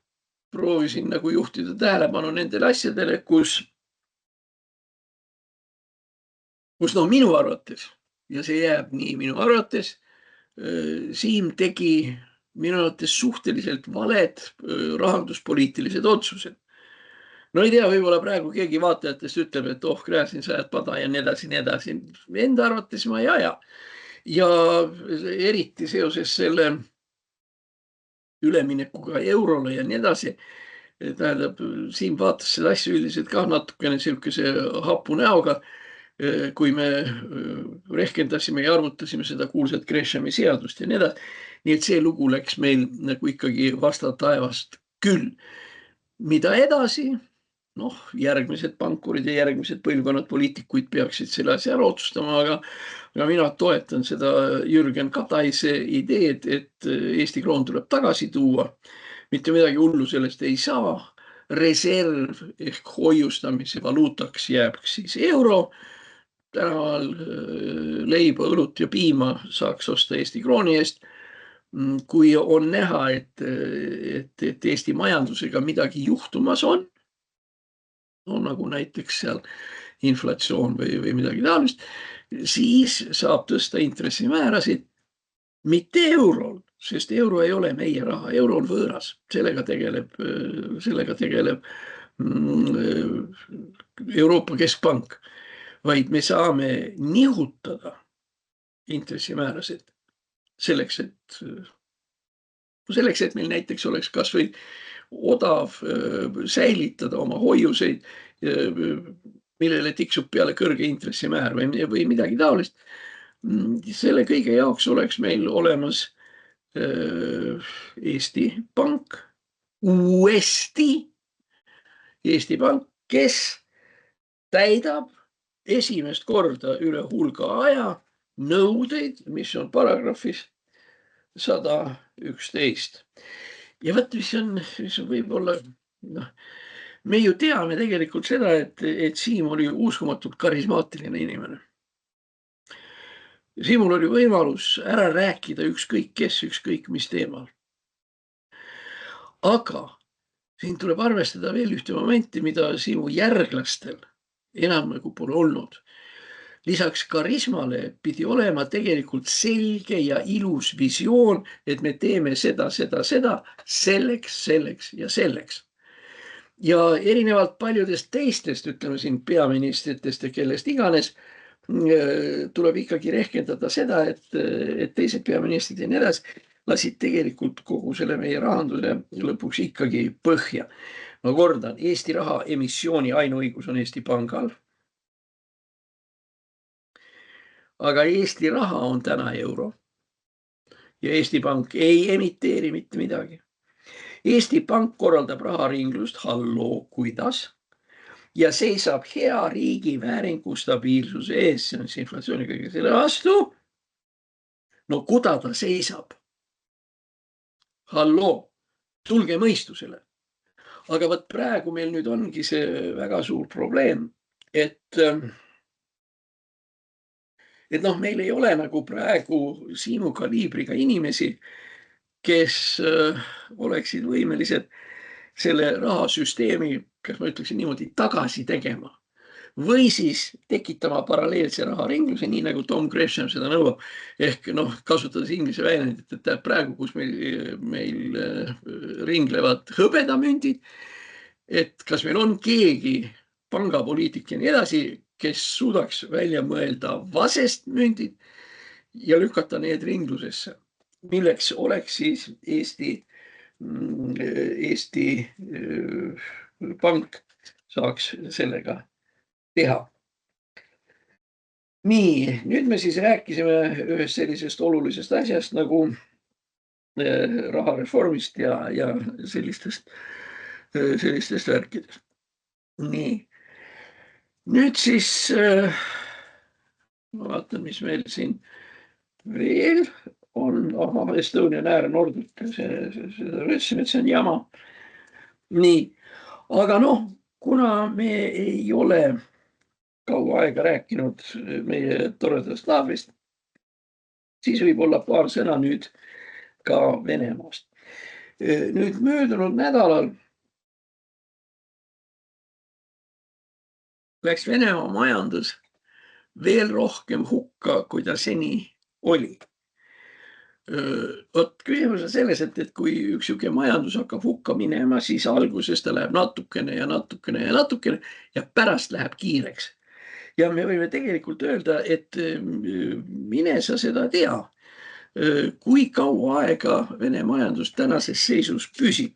proovisin nagu juhtida tähelepanu nendele asjadele, kus minu arvates, ja see jääb nii minu arvates, Siim tegi minu arvates suhteliselt valed rahanduspoliitilised otsused. No ei tea, võib-olla praegu keegi vaatajatest ütleb, et Gräzin sa ajad pada ja nii edasi, nii edasi. Enda arvates ma ei aja. Ja eriti seoses selle üleminekuga eurole ja nii edasi. Tähendab, Siim vaatas seda asja üldiselt ka natukene selline hapu näoga, kui me rehkendasime ja arvutasime seda kuulsat Greshami seadust ja nii edasi. Nii et see lugu läks meil nagu ikkagi vasta taevast küll. Mida edasi? Järgmised pankurid ja järgmised põlvkonnad poliitikuid peaksid selle asja ära otsustama, aga mina toetan seda Jürgen Kataise ideed, et Eesti kroon tuleb tagasi tuua. Mitte midagi hullu sellest ei saa. Reserv ehk hoiustamise valuutaks jääb siis euro. Tänaval leiba, õlut ja piima saaks osta Eesti krooni eest. Kui on näha, et Eesti majandusega midagi juhtumas on, nagu näiteks seal inflatsioon või midagi taolist, siis saab tõsta intressimäärasid mitte eurol, sest euro ei ole meie raha, euro on võõras, sellega tegeleb Euroopa Keskpank, vaid me saame nihutada intressimäärasid selleks, et meil näiteks oleks kas või odav säilitada oma hoiuseid, millele tiksub peale kõrge intressimäär või midagi taolist. Selle kõige jaoks oleks meil olemas Eesti Pank, uuesti Eesti Pank, kes täidab esimest korda üle hulga aja nõudeid, mis on paragrahvis 111. Ja võt, mis on võib-olla, me ju teame tegelikult seda, et Siim oli uskumatult karismaatiline inimene. Siimul oli võimalus ära rääkida ükskõik kes, ükskõik mis teemal. Aga siin tuleb arvestada veel ühte momenti, mida Siimu järglastel enam nagu pole olnud. Lisaks karismale pidi olema tegelikult selge ja ilus visioon, et me teeme seda, selleks ja selleks. Ja erinevalt paljudest teistest, ütleme siin peaministritest ja kellest iganes, tuleb ikkagi rehkendada seda, et teised peaministrid ja nii edasi lasid tegelikult kogu selle meie rahanduse lõpuks ikkagi põhja. Ma kordan, Eesti raha emissiooni ainuõigus on Eesti Pangal. Aga Eesti raha on täna euro ja Eesti Pank ei emiteeri mitte midagi. Eesti Pank korraldab raharinglust, halloo, kuidas? Ja seisab hea riigi vääringu stabiilsuse ees, see on see inflatsiooni kõige selle vastu. No kuda ta seisab? Halloo, tulge mõistusele. Aga võt praegu meil nüüd ongi see väga suur probleem, et meil ei ole nagu praegu Siimu kaliibriga inimesi, kes oleksid võimelised selle rahasüsteemi, kas ma ütleksin niimoodi, tagasi tegema. Või siis tekitama paralleelse raharingluse, nii nagu Tom Gresham seda nõuab. Ehk kasutades inglise väljendit, et praegu, kus meil ringlevad hõbedamündid, et kas meil on keegi pangapoliitik ja nii edasi, kes suudaks välja mõelda vasest mündid ja lükata need ringlusesse, milleks oleks siis Eesti Pank saaks sellega teha. Nii, nüüd me siis rääkisime ühest sellisest olulisest asjast nagu rahareformist ja sellistest värkidest. Nii. Nüüd siis, ma vaatan, mis meil siin veel on Estonian Air Nordic, seda ütlesin, et see on jama. Nii, aga noh, kuna me ei ole kaua aega rääkinud meie toredast naabrist, siis võib-olla paar sõna nüüd ka Venemaast. Nüüd möödunud nädalal läks Venemaa majandus veel rohkem hukka, kui ta seni oli. Vot küsimus on selles, et kui üks sihuke majandus hakkab hukka minema, siis alguses ta läheb natukene ja natukene ja natukene ja pärast läheb kiireks. Ja me võime tegelikult öelda, et mine sa seda tea, kui kaua aega Vene majandus tänases seisus püsib.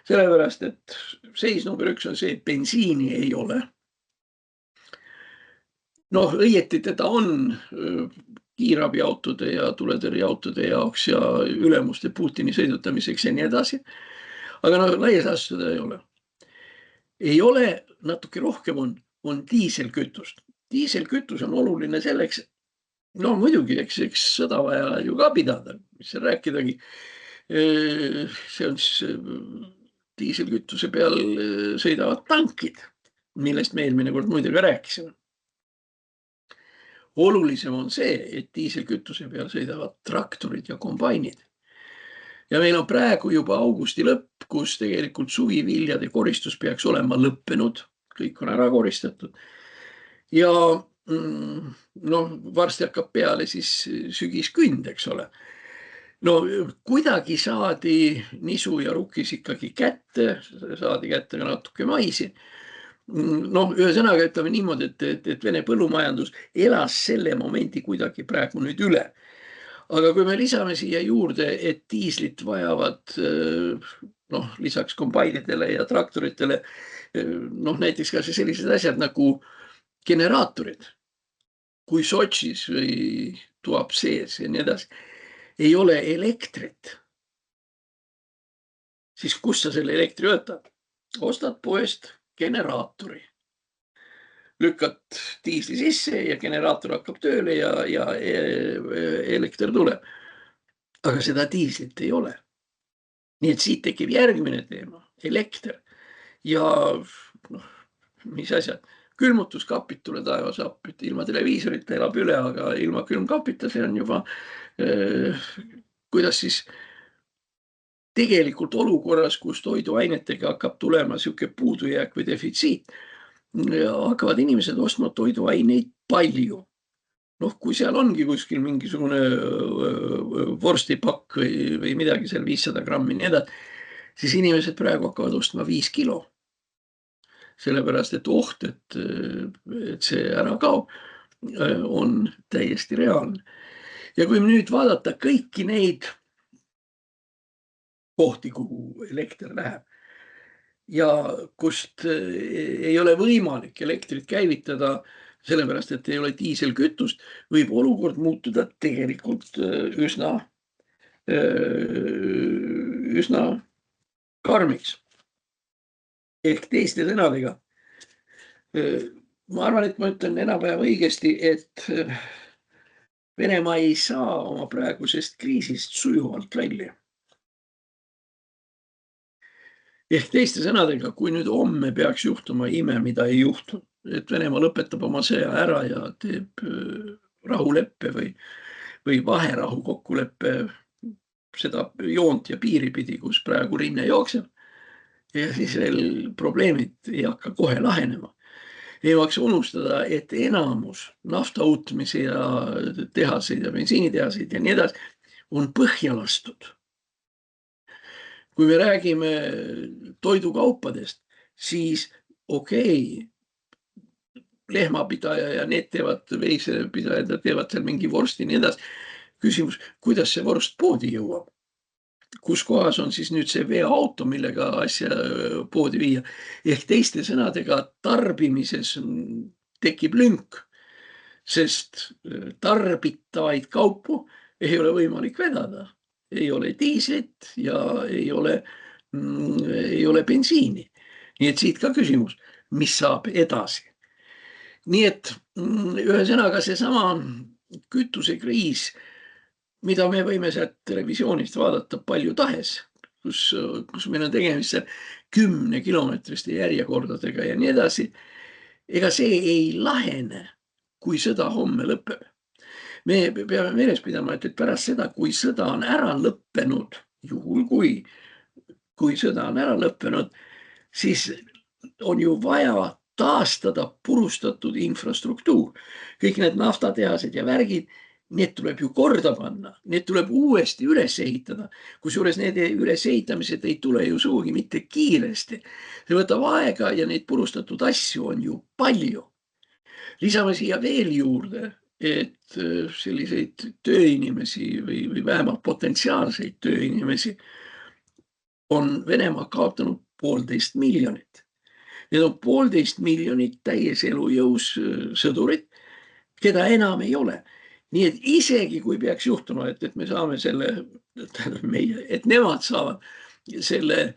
Sellepärast, et seis number 1 on see, et bensiini ei ole. Noh, õieti teda on kiirabiautode ja tuletõrjeautode jaoks ja ülemuste Putini sõidutamiseks ja nii edasi. Aga no laias laastus seda ei ole. Ei ole, natuke rohkem on diiselkütust. Diiselkütus on oluline selleks, no muidugi, eks sõda vaja ju ka pidada, mis seal rääkidagi. See on siis diiselkütuse peal sõidavad tankid, millest me eelmine kord muide ka rääkisime. Olulisem on see, et diiselkütuse peal sõidavad traktorid ja kombainid. Ja meil on praegu juba augusti lõpp, kus tegelikult suviviljade koristus peaks olema lõppenud. Kõik on ära koristatud. Ja varsti hakkab peale siis sügiskünd, eks ole. No kuidagi saadi nisu ja rukkis ikkagi kätte, saadi kätte ka natuke maisi. No ühesõnaga ütleme niimoodi, et Vene põllumajandus elas selle momendi kuidagi praegu nüüd üle. Aga kui me lisame siia juurde, et diislit vajavad lisaks kombainidele ja traktoritele, näiteks ka sellised asjad nagu generaatorid, kui Sotšis või Tuapsees ja nii edasi ei ole elektrit, siis kust sa selle elektri võtad? Ostad poest generaatori. Lükkad diisli sisse ja generaator hakkab tööle ja elekter tuleb. Aga seda diislit ei ole. Nii et siit tekib järgmine teema, elekter. Ja mis asjad? Külmutuskapid tule taevas appi, ilma televiisorita elab üle, aga ilma külmkapita see on juba, kuidas siis tegelikult olukorras, kus toiduainetega hakkab tulema sihuke puudujääk või defitsiit, hakkavad inimesed ostma toiduaineid palju. Kui seal ongi kuskil mingisugune vorstipakk või midagi seal 500 grammi nii edasi, siis inimesed praegu hakkavad ostma 5 kilo. Sellepärast, et oht, et see ära kaob, on täiesti reaalne. Ja kui nüüd vaadata kõiki neid kohti, kuhu elekter läheb ja kust ei ole võimalik elektrit käivitada, sellepärast, et ei ole diiselkütust, võib olukord muutuda tegelikult üsna karmiks. Ehk teiste sõnadega, ma arvan, et ma ütlen enam-vähem õigesti, et Venemaa ei saa oma praegusest kriisist sujuvalt välja. Ehk teiste sõnadega, kui nüüd homme peaks juhtuma ime, mida ei juhtu, et Venemaa lõpetab oma sõja ära ja teeb rahuleppe või vaherahu kokkuleppe seda joont ja piiri pidi, kus praegu rinne jookseb, ja siis veel probleemid ei hakka kohe lahenema. Ei maksa unustada, et enamus naftautmisi ja tehaseid ja bensiinitehaseid ja nii edasi on põhja lastud. Kui me räägime toidukaupadest, siis lehmapidaja ja need teevad, veisepidajad teevad seal mingi vorsti nii edasi. Küsimus, kuidas see vorst poodi jõuab? Kus kohas on siis nüüd see veoauto, millega asja poodi viia. Ehk teiste sõnadega tarbimises tekib lünk, sest tarbitavaid kaupu ei ole võimalik vedada. Ei ole diislit ja ei ole bensiini. Nii et siit ka küsimus, mis saab edasi. Nii et ühesõnaga seesama kütusekriis mida me võime sealt televisioonist vaadata palju tahes, kus meil on tegemist 10-kilomeetriste järjekordadega ja nii edasi. Ega see ei lahene, kui sõda homme lõpeb. Me peame meeles pidama, et pärast seda, kui sõda on ära lõppenud, juhul kui sõda on ära lõppenud, siis on ju vaja taastada purustatud infrastruktuur. Kõik need naftatehased ja värgid, need tuleb ju korda panna, need tuleb uuesti üles ehitada. Kusjuures need ülesehitamised ei tule ju sugugi mitte kiiresti. See võtab aega ja neid purustatud asju on ju palju. Lisame siia veel juurde, et selliseid tööinimesi või vähemalt potentsiaalseid tööinimesi on Venemaa kaotanud 1,5 miljonit. Need on 1,5 miljonit täies elujõus sõdurit, keda enam ei ole. Nii et isegi kui peaks juhtuma, et me saame selle, et nemad saavad selle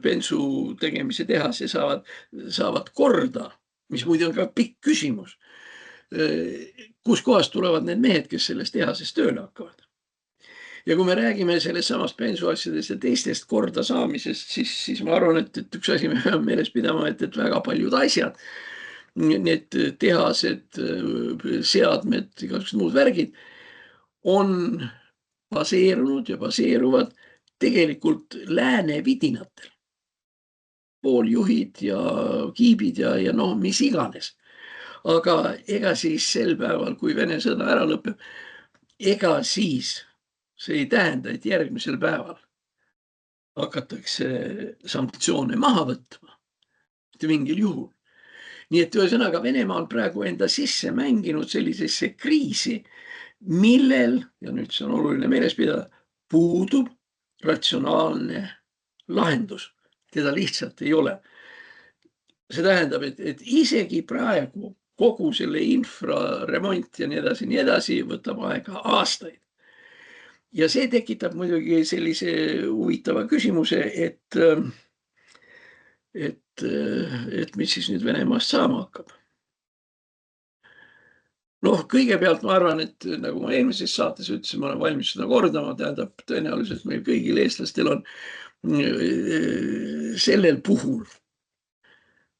bensu tegemise tehase saavad korda, mis muidu on ka pikk küsimus. Kus kohast tulevad need mehed, kes selles tehases tööle hakkavad? Ja kui me räägime sellest samast bensuasjadest ja teistest korda saamisest, siis ma arvan, et üks asi me peame meeles pidama, et väga paljud asjad, need tehased, seadmed, igasugused muud värgid on baseerunud ja baseeruvad tegelikult lääne vidinatel. Pooljuhid ja kiibid ja noh, mis iganes. Aga ega siis sel päeval, kui Vene sõda ära lõpeb, ega siis see ei tähenda, et järgmisel päeval hakatakse sanktsioone maha võtma. Mitte mingil juhul. Nii et ühesõnaga Venemaa on praegu enda sisse mänginud sellisesse kriisi, millel, ja nüüd see on oluline meeles pidada, puudub ratsionaalne lahendus. Teda lihtsalt ei ole. See tähendab, et isegi praegu kogu selle infraremont ja nii edasi võtab aega aastaid. Ja see tekitab muidugi sellise huvitava küsimuse, et mis siis nüüd Venemaast saama hakkab. Noh, kõigepealt ma arvan, et nagu ma eelmises saates ütlesin, ma olen valmis seda kordama, tähendab tõenäoliselt meil kõigil eestlastel on sellel puhul,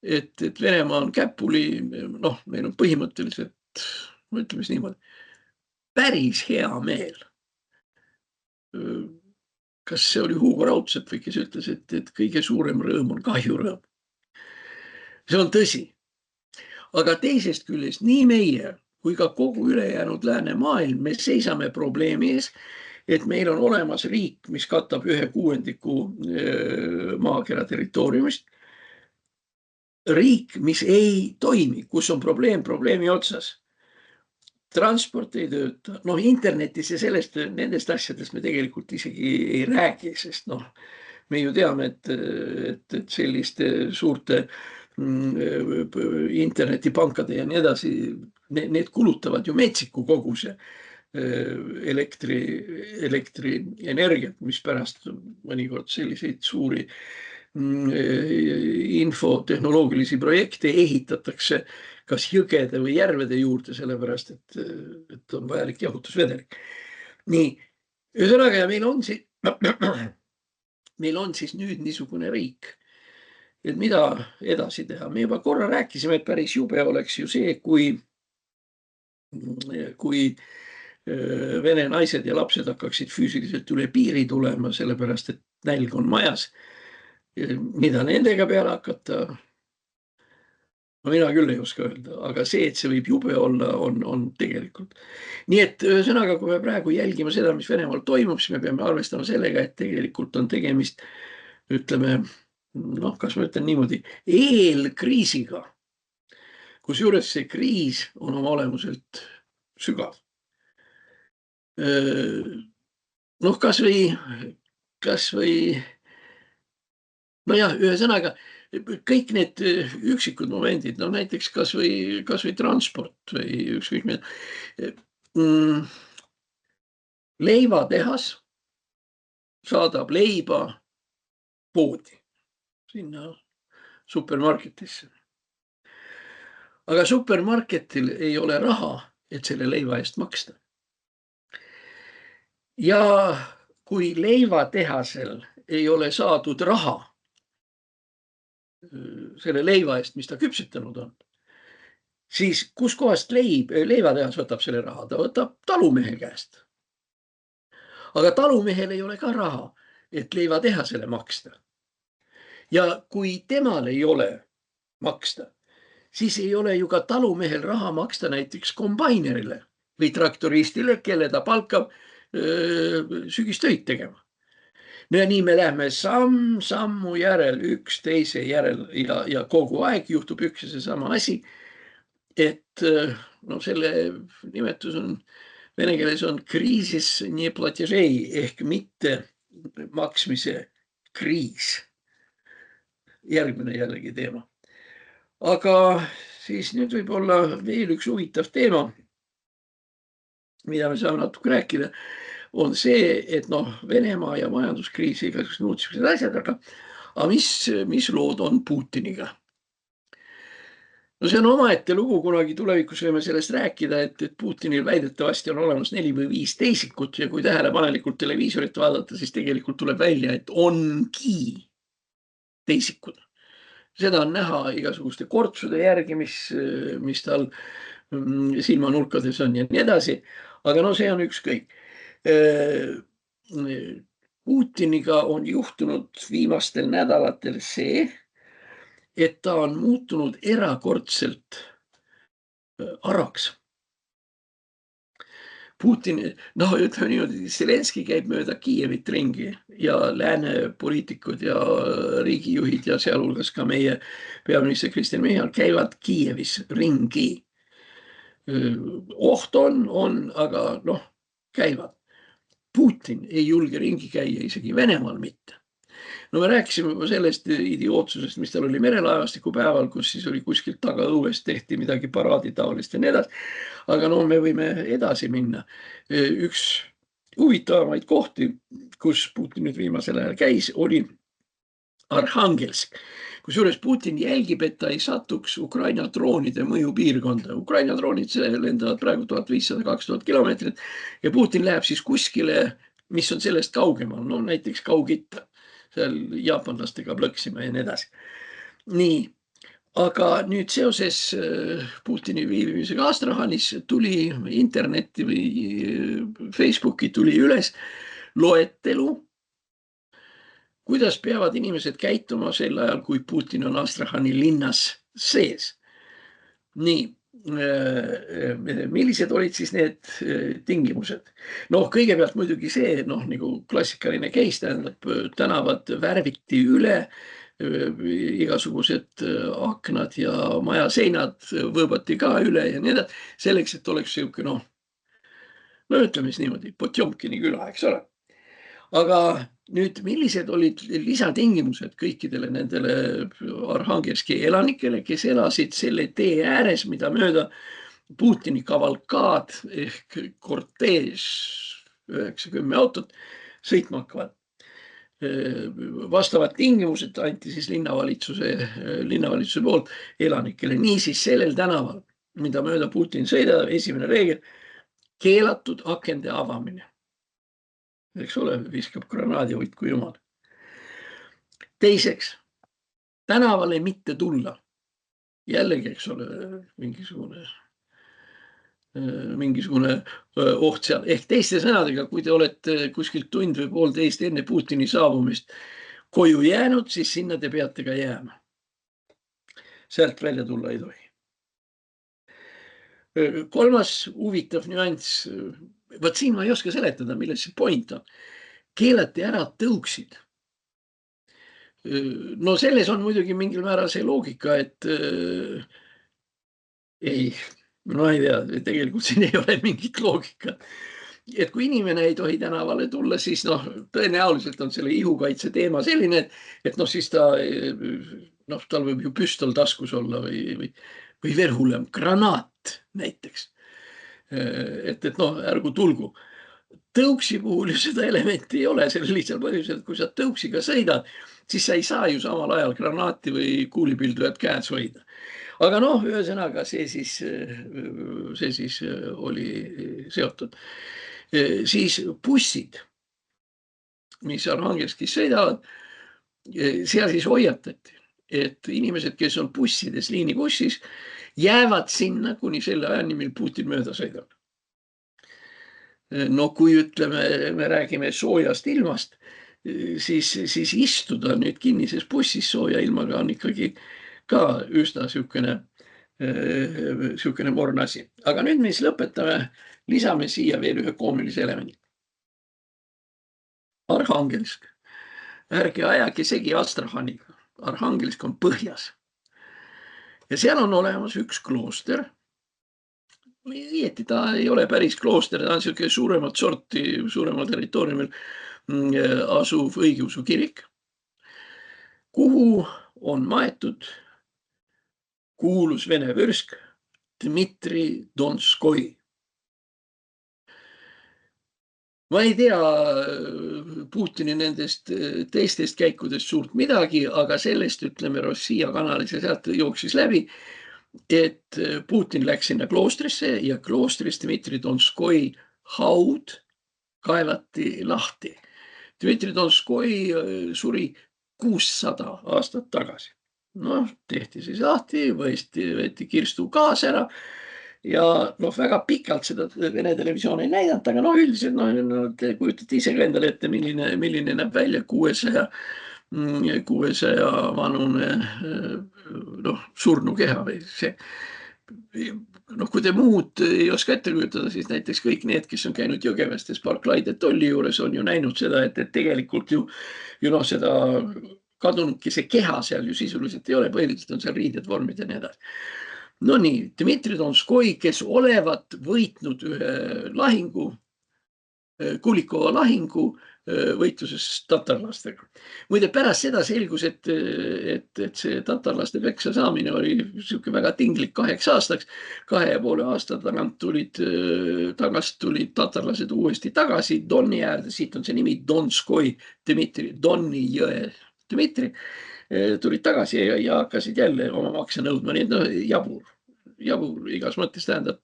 et Venemaa on käpuli, noh, meil on põhimõtteliselt, ütleme siis niimoodi, päris hea meel. Kas see oli Hugo Raudsepp või kes ütles, et kõige suurem rõõm on kahjurõõm. See on tõsi. Aga teisest küljest nii meie kui ka kogu ülejäänud läänemaailm, me seisame probleemi ees, et meil on olemas riik, mis katab 1/6 maakera territooriumist. Riik, mis ei toimi, kus on probleemi otsas. Transport ei tööta, noh internetis ja nendest asjadest me tegelikult isegi ei räägi, sest noh, me ju teame, et selliste suurte internetipankade ja nii edasi, need kulutavad ju metsiku koguse elektrienergiat, mis pärast mõnikord selliseid suuri infotehnoloogilisi projekte ehitatakse kas jõgede või järvede juurde, sellepärast, et on vajalik jahutusvedelik. Nii, ühesõnaga ja meil on siis nüüd niisugune riik, et mida edasi teha. Me juba korra rääkisime, et päris jube oleks ju see, kui vene naised ja lapsed hakkaksid füüsiliselt üle piiri tulema, sellepärast, et nälg on majas. Mida nendega peale hakata? No mina küll ei oska öelda, aga see, et see võib jube olla, on tegelikult. Nii et ühesõnaga, kui me praegu jälgime seda, mis Venemaal toimub, siis me peame arvestama sellega, et tegelikult on tegemist, ütleme, noh, kas ma ütlen niimoodi, eelkriisiga, kusjuures see kriis on oma olemuselt sügav. Noh, kas või, nojah, ühesõnaga, kõik need üksikud momendid, no näiteks kas või transport või ükskõik mida. Leivatehas saadab leiba poodi, sinna supermarketisse. Aga supermarketil ei ole raha, et selle leiva eest maksta. Ja kui leivatehasel ei ole saadud raha selle leiva eest, mis ta küpsetanud on, siis kuskohast leivatehas võtab selle raha? Ta võtab talumehe käest. Aga talumehel ei ole ka raha, et leivatehasele maksta. Ja kui temal ei ole maksta, siis ei ole ju ka talumehel raha maksta näiteks kombainerile või traktoristile, kelle ta palkab sügistöid tegema. No ja nii me lähme sammu järel, üksteise järel ja kogu aeg juhtub üks ja seesama asi, et no selle nimetus on, vene keeles on kriisis nie platежей ehk mitte maksmise kriis. Järgmine jällegi teema. Aga siis nüüd võib olla veel üks huvitav teema, mida me saame natuke rääkida, on see, et noh, Venemaa ja majanduskriis ja igasugused muud sellised asjad, aga mis lood on Putiniga? No see on omaette lugu, kunagi tulevikus võime sellest rääkida, et Putinil väidetavasti on olemas 4 või 5 teisikut ja kui tähelepanelikult televiisorit vaadata, siis tegelikult tuleb välja, et ongi teisikud. Seda on näha igasuguste kortsude järgi, mis tal silmanurkades on ja nii edasi. Aga no see on ükskõik. Putiniga on juhtunud viimastel nädalatel see, et ta on muutunud erakordselt araks. Putin, noh, ütleme niimoodi, Zelenski käib mööda Kiievit ringi ja lääne poliitikud ja riigijuhid ja sealhulgas ka meie peaminister Kristen Michal käivad Kiievis ringi. Oht on, aga noh, käivad. Putin ei julge ringi käia isegi Venemaal mitte. No me rääkisime juba sellest idiootsusest, mis tal oli merelaevastiku päeval, kus siis oli kuskilt taga õues tehti midagi paraaditaolist ja nii edasi. Aga no me võime edasi minna. Üks huvitavamaid kohti, kus Putin nüüd viimasel ajal käis, oli Arhangelsk. Kusjuures Putin jälgib, et ta ei satuks Ukraina droonide mõjupiirkonda. Ukraina droonid lendavad praegu 1500-2000 kilomeetrit ja Putin läheb siis kuskile, mis on sellest kaugemal, no näiteks Kaug-Itta, seal jaapanlastega plõksima ja nii edasi. Nii, aga nüüd seoses Putini viibimisega Astrahanis tuli internetti või Facebooki tuli üles loetelu, kuidas peavad inimesed käituma sel ajal, kui Putin on Astrahani linnas sees. Nii, millised olid siis need tingimused? Noh, kõigepealt muidugi see, noh, nagu klassikaline case, tähendab, tänavad värviti üle, igasugused aknad ja maja seinad võõbati ka üle ja nii edasi, selleks, et oleks siuke, noh, ütleme siis niimoodi, Potjomkini küla, eks ole. Aga nüüd, millised olid lisatingimused kõikidele nendele Arhangelski elanikele, kes elasid selle tee ääres, mida mööda Putini kavalkaad ehk kortees 9-10 autot sõitma hakkavad. Vastavad tingimused anti siis linnavalitsuse poolt elanikele. Niisiis sellel tänaval, mida mööda Putin sõidab, esimene reegel, keelatud akende avamine. Eks ole, viskab granaadi hoidku jumal. Teiseks, tänavale mitte tulla. Jällegi, eks ole, mingisugune oht seal. Ehk teiste sõnadega, kui te olete kuskilt tund või poolteist enne Putini saabumist koju jäänud, siis sinna te peate ka jääma. Sealt välja tulla ei tohi. Kolmas huvitav nüanss, võt siin ma ei oska seletada, milles see point on. Keelati ära tõuksid. No selles on muidugi mingil määral see loogika, et ei, no ei tea, tegelikult siin ei ole mingit loogika. Et kui inimene ei tohi tänavale tulla, siis noh, tõenäoliselt on selle ihukaitse teema selline, et noh, siis tal võib ju püstol taskus olla või veel hullem, granaat näiteks. Et noh, ärgu tulgu. Tõuksi puhul ju seda elementi ei ole, selle lihtsal põhjusel, et kui sa tõuksiga sõidad, siis sa ei saa ju samal ajal granaati või kuulipildujat käes hoida. Aga noh, ühesõnaga see siis oli seotud. Siis bussid, mis Arhangelskis sõidavad, seal siis hoiatati, et inimesed, kes on bussides, liinibussis, jäävad sinna kuni selle ajani, mil Putin mööda sõidab. No kui ütleme, me räägime soojast ilmast, siis istuda nüüd kinnises bussis sooja ilmaga on ikkagi ka üsna sihukene morn asi. Aga nüüd me siis lõpetame, lisame siia veel ühe koomilise elemendi. Arhangelsk. Ärge ajage segi Astrahaniga. Arhangelsk on põhjas. Ja seal on olemas üks klooster. Õieti ta ei ole päris klooster, ta on selline suuremat sorti, suuremal territooriumil asuv õigeusu kirik, kuhu on maetud kuulus vene vürsk Dmitri Donskoi. Ma ei tea Putini nendest teistest käikudest suurt midagi, aga sellest ütleme Rossija kanalis ja sealt jooksis läbi, et Putin läks sinna kloostrisse ja kloostris Dmitri Donskoi haud kaevati lahti. Dmitri Donskoi suri 600 aastat tagasi. Noh, tehti siis lahti, võeti kirstu kaasa ära ja väga pikalt seda Vene televisioon ei näidanud, aga üldiselt te kujutate ise ka endale ette, milline näeb välja 600 vanune surnukeha või see. Kui te muud ei oska ette kujutada, siis näiteks kõik need, kes on käinud Jõgevestes Barclay de Tolli juures, on ju näinud seda, et tegelikult ju seda kadunukese keha seal ju sisuliselt ei ole, põhiliselt on seal riided, vormid ja nii edasi. No nii, Dmitri Donskoi, kes olevat võitnud ühe lahingu, Kulikova lahingu võitluses tatarlastega. Muide, pärast seda selgus, et see tatarlaste peksa saamine oli väga tinglik 2 aastaks. 2,5 aasta tagant tulid tatarlased uuesti tagasi Donni äärde, siit on see nimi Donskoi Dmitri, Donni jõe Dmitri, tulid tagasi ja hakkasid jälle oma makse nõudma, nii et jabur igas mõttes tähendab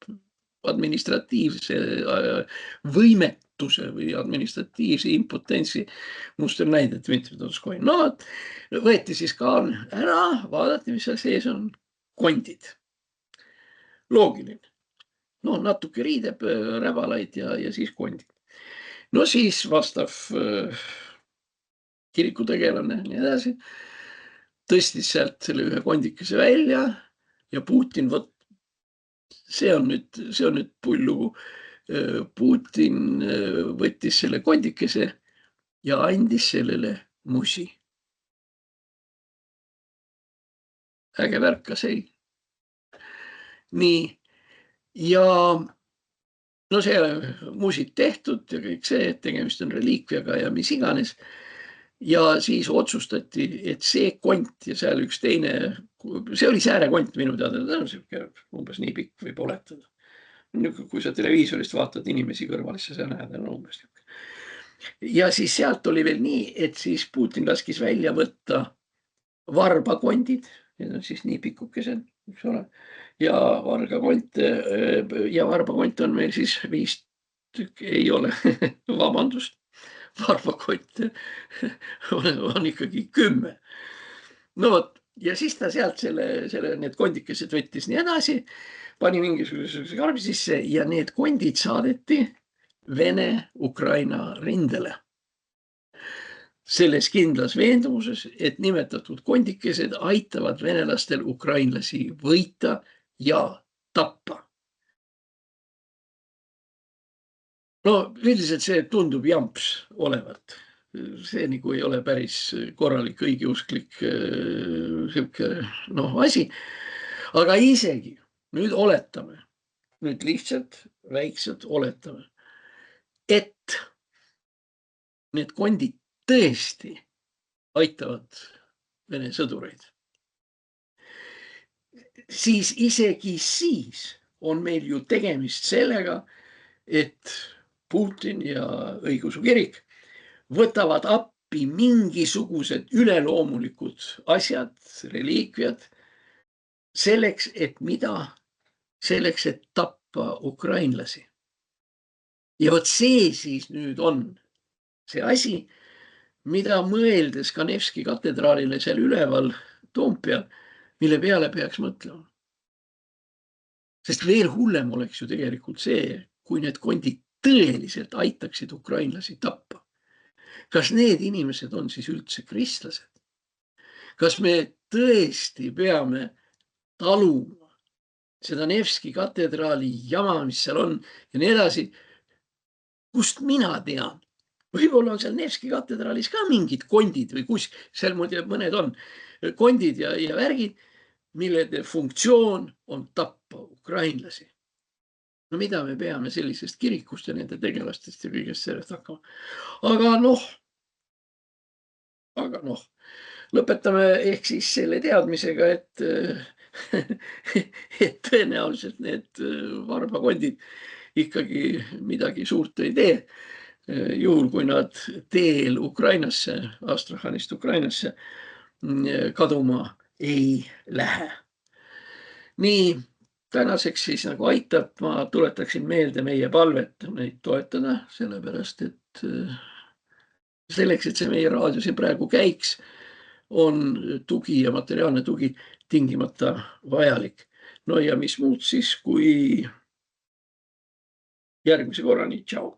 administratiivse võimetuse või administratiivse impotentsi muster näide Dmitri Donskoi. Võeti siis kaan ära, vaadati, mis seal sees on, kondid. Loogiline. Natuke riideb, räbalaid ja siis kondid. Siis vastav kirikutegelane nii edasi tõstis sealt selle ühe kondikese välja ja Putin see on nüüd pull lugu. Putin võttis selle kondikese ja andis sellele musi. Äge värk, kas ei? Nii, ja see musid tehtud ja kõik see, et tegemist on reliikviaga ja mis iganes. Ja siis otsustati, et see kont ja seal üks teine, see oli säärekont minu teada, umbes nii pikk võib oletada. Kui sa televiisorist vaatad inimesi kõrval, siis sa näed umbes niisugune. Ja siis sealt oli veel nii, et siis Putin laskis välja võtta varbakondid, need on siis nii pikukesed, eks ole, ja varbakont on meil siis 5 tükki, ei ole, vabandust. Varbakott on ikkagi 10. Ja siis ta sealt need kondikesed võttis nii edasi, pani mingisuguse karbi sisse ja need kondid saadeti Vene-Ukraina rindele. Selles kindlas veendumuses, et nimetatud kondikesed aitavad venelastel ukrainlasi võita ja tappa. Üldiselt see tundub jamps olevat. See nagu ei ole päris korralik õigeusklik asi. Aga isegi nüüd oletame, nüüd lihtsalt väikselt oletame, et need kondid tõesti aitavad Vene sõdureid. Siis isegi siis on meil ju tegemist sellega, et Putin ja õigeusu kirik võtavad appi mingisugused üleloomulikud asjad, reliikviad, selleks, et mida? Selleks, et tappa ukrainlasi. Ja vot see siis nüüd on see asi, mida mõeldes ka Nevski katedraalile seal üleval Toompeal, mille peale peaks mõtlema. Sest veel hullem oleks ju tegelikult see, kui need kondid tõeliselt aitaksid ukrainlasi tappa. Kas need inimesed on siis üldse kristlased? Kas me tõesti peame taluma seda Nevski katedraali jama, mis seal on ja nii edasi? Kust mina tean? Võib-olla on seal Nevski katedraalis ka mingid kondid või seal mõned on kondid ja värgid, mille funktsioon on tappa ukrainlasi. No mida me peame sellisest kirikust ja nende tegelastest ja kõigest sellest hakkama? Aga noh, lõpetame ehk siis selle teadmisega, et tõenäoliselt need varbakondid ikkagi midagi suurt ei tee. Juhul, kui nad teel Ukrainasse, Astrachanist Ukrainasse kaduma ei lähe. Nii, tänaseks siis nagu aitab, ma tuletaksin meelde meie palvet neid toetada, sellepärast et selleks, et see meie raadio siin praegu käiks, on tugi ja materiaalne tugi tingimata vajalik. No ja mis muud siis, kui järgmise korrani, tšau!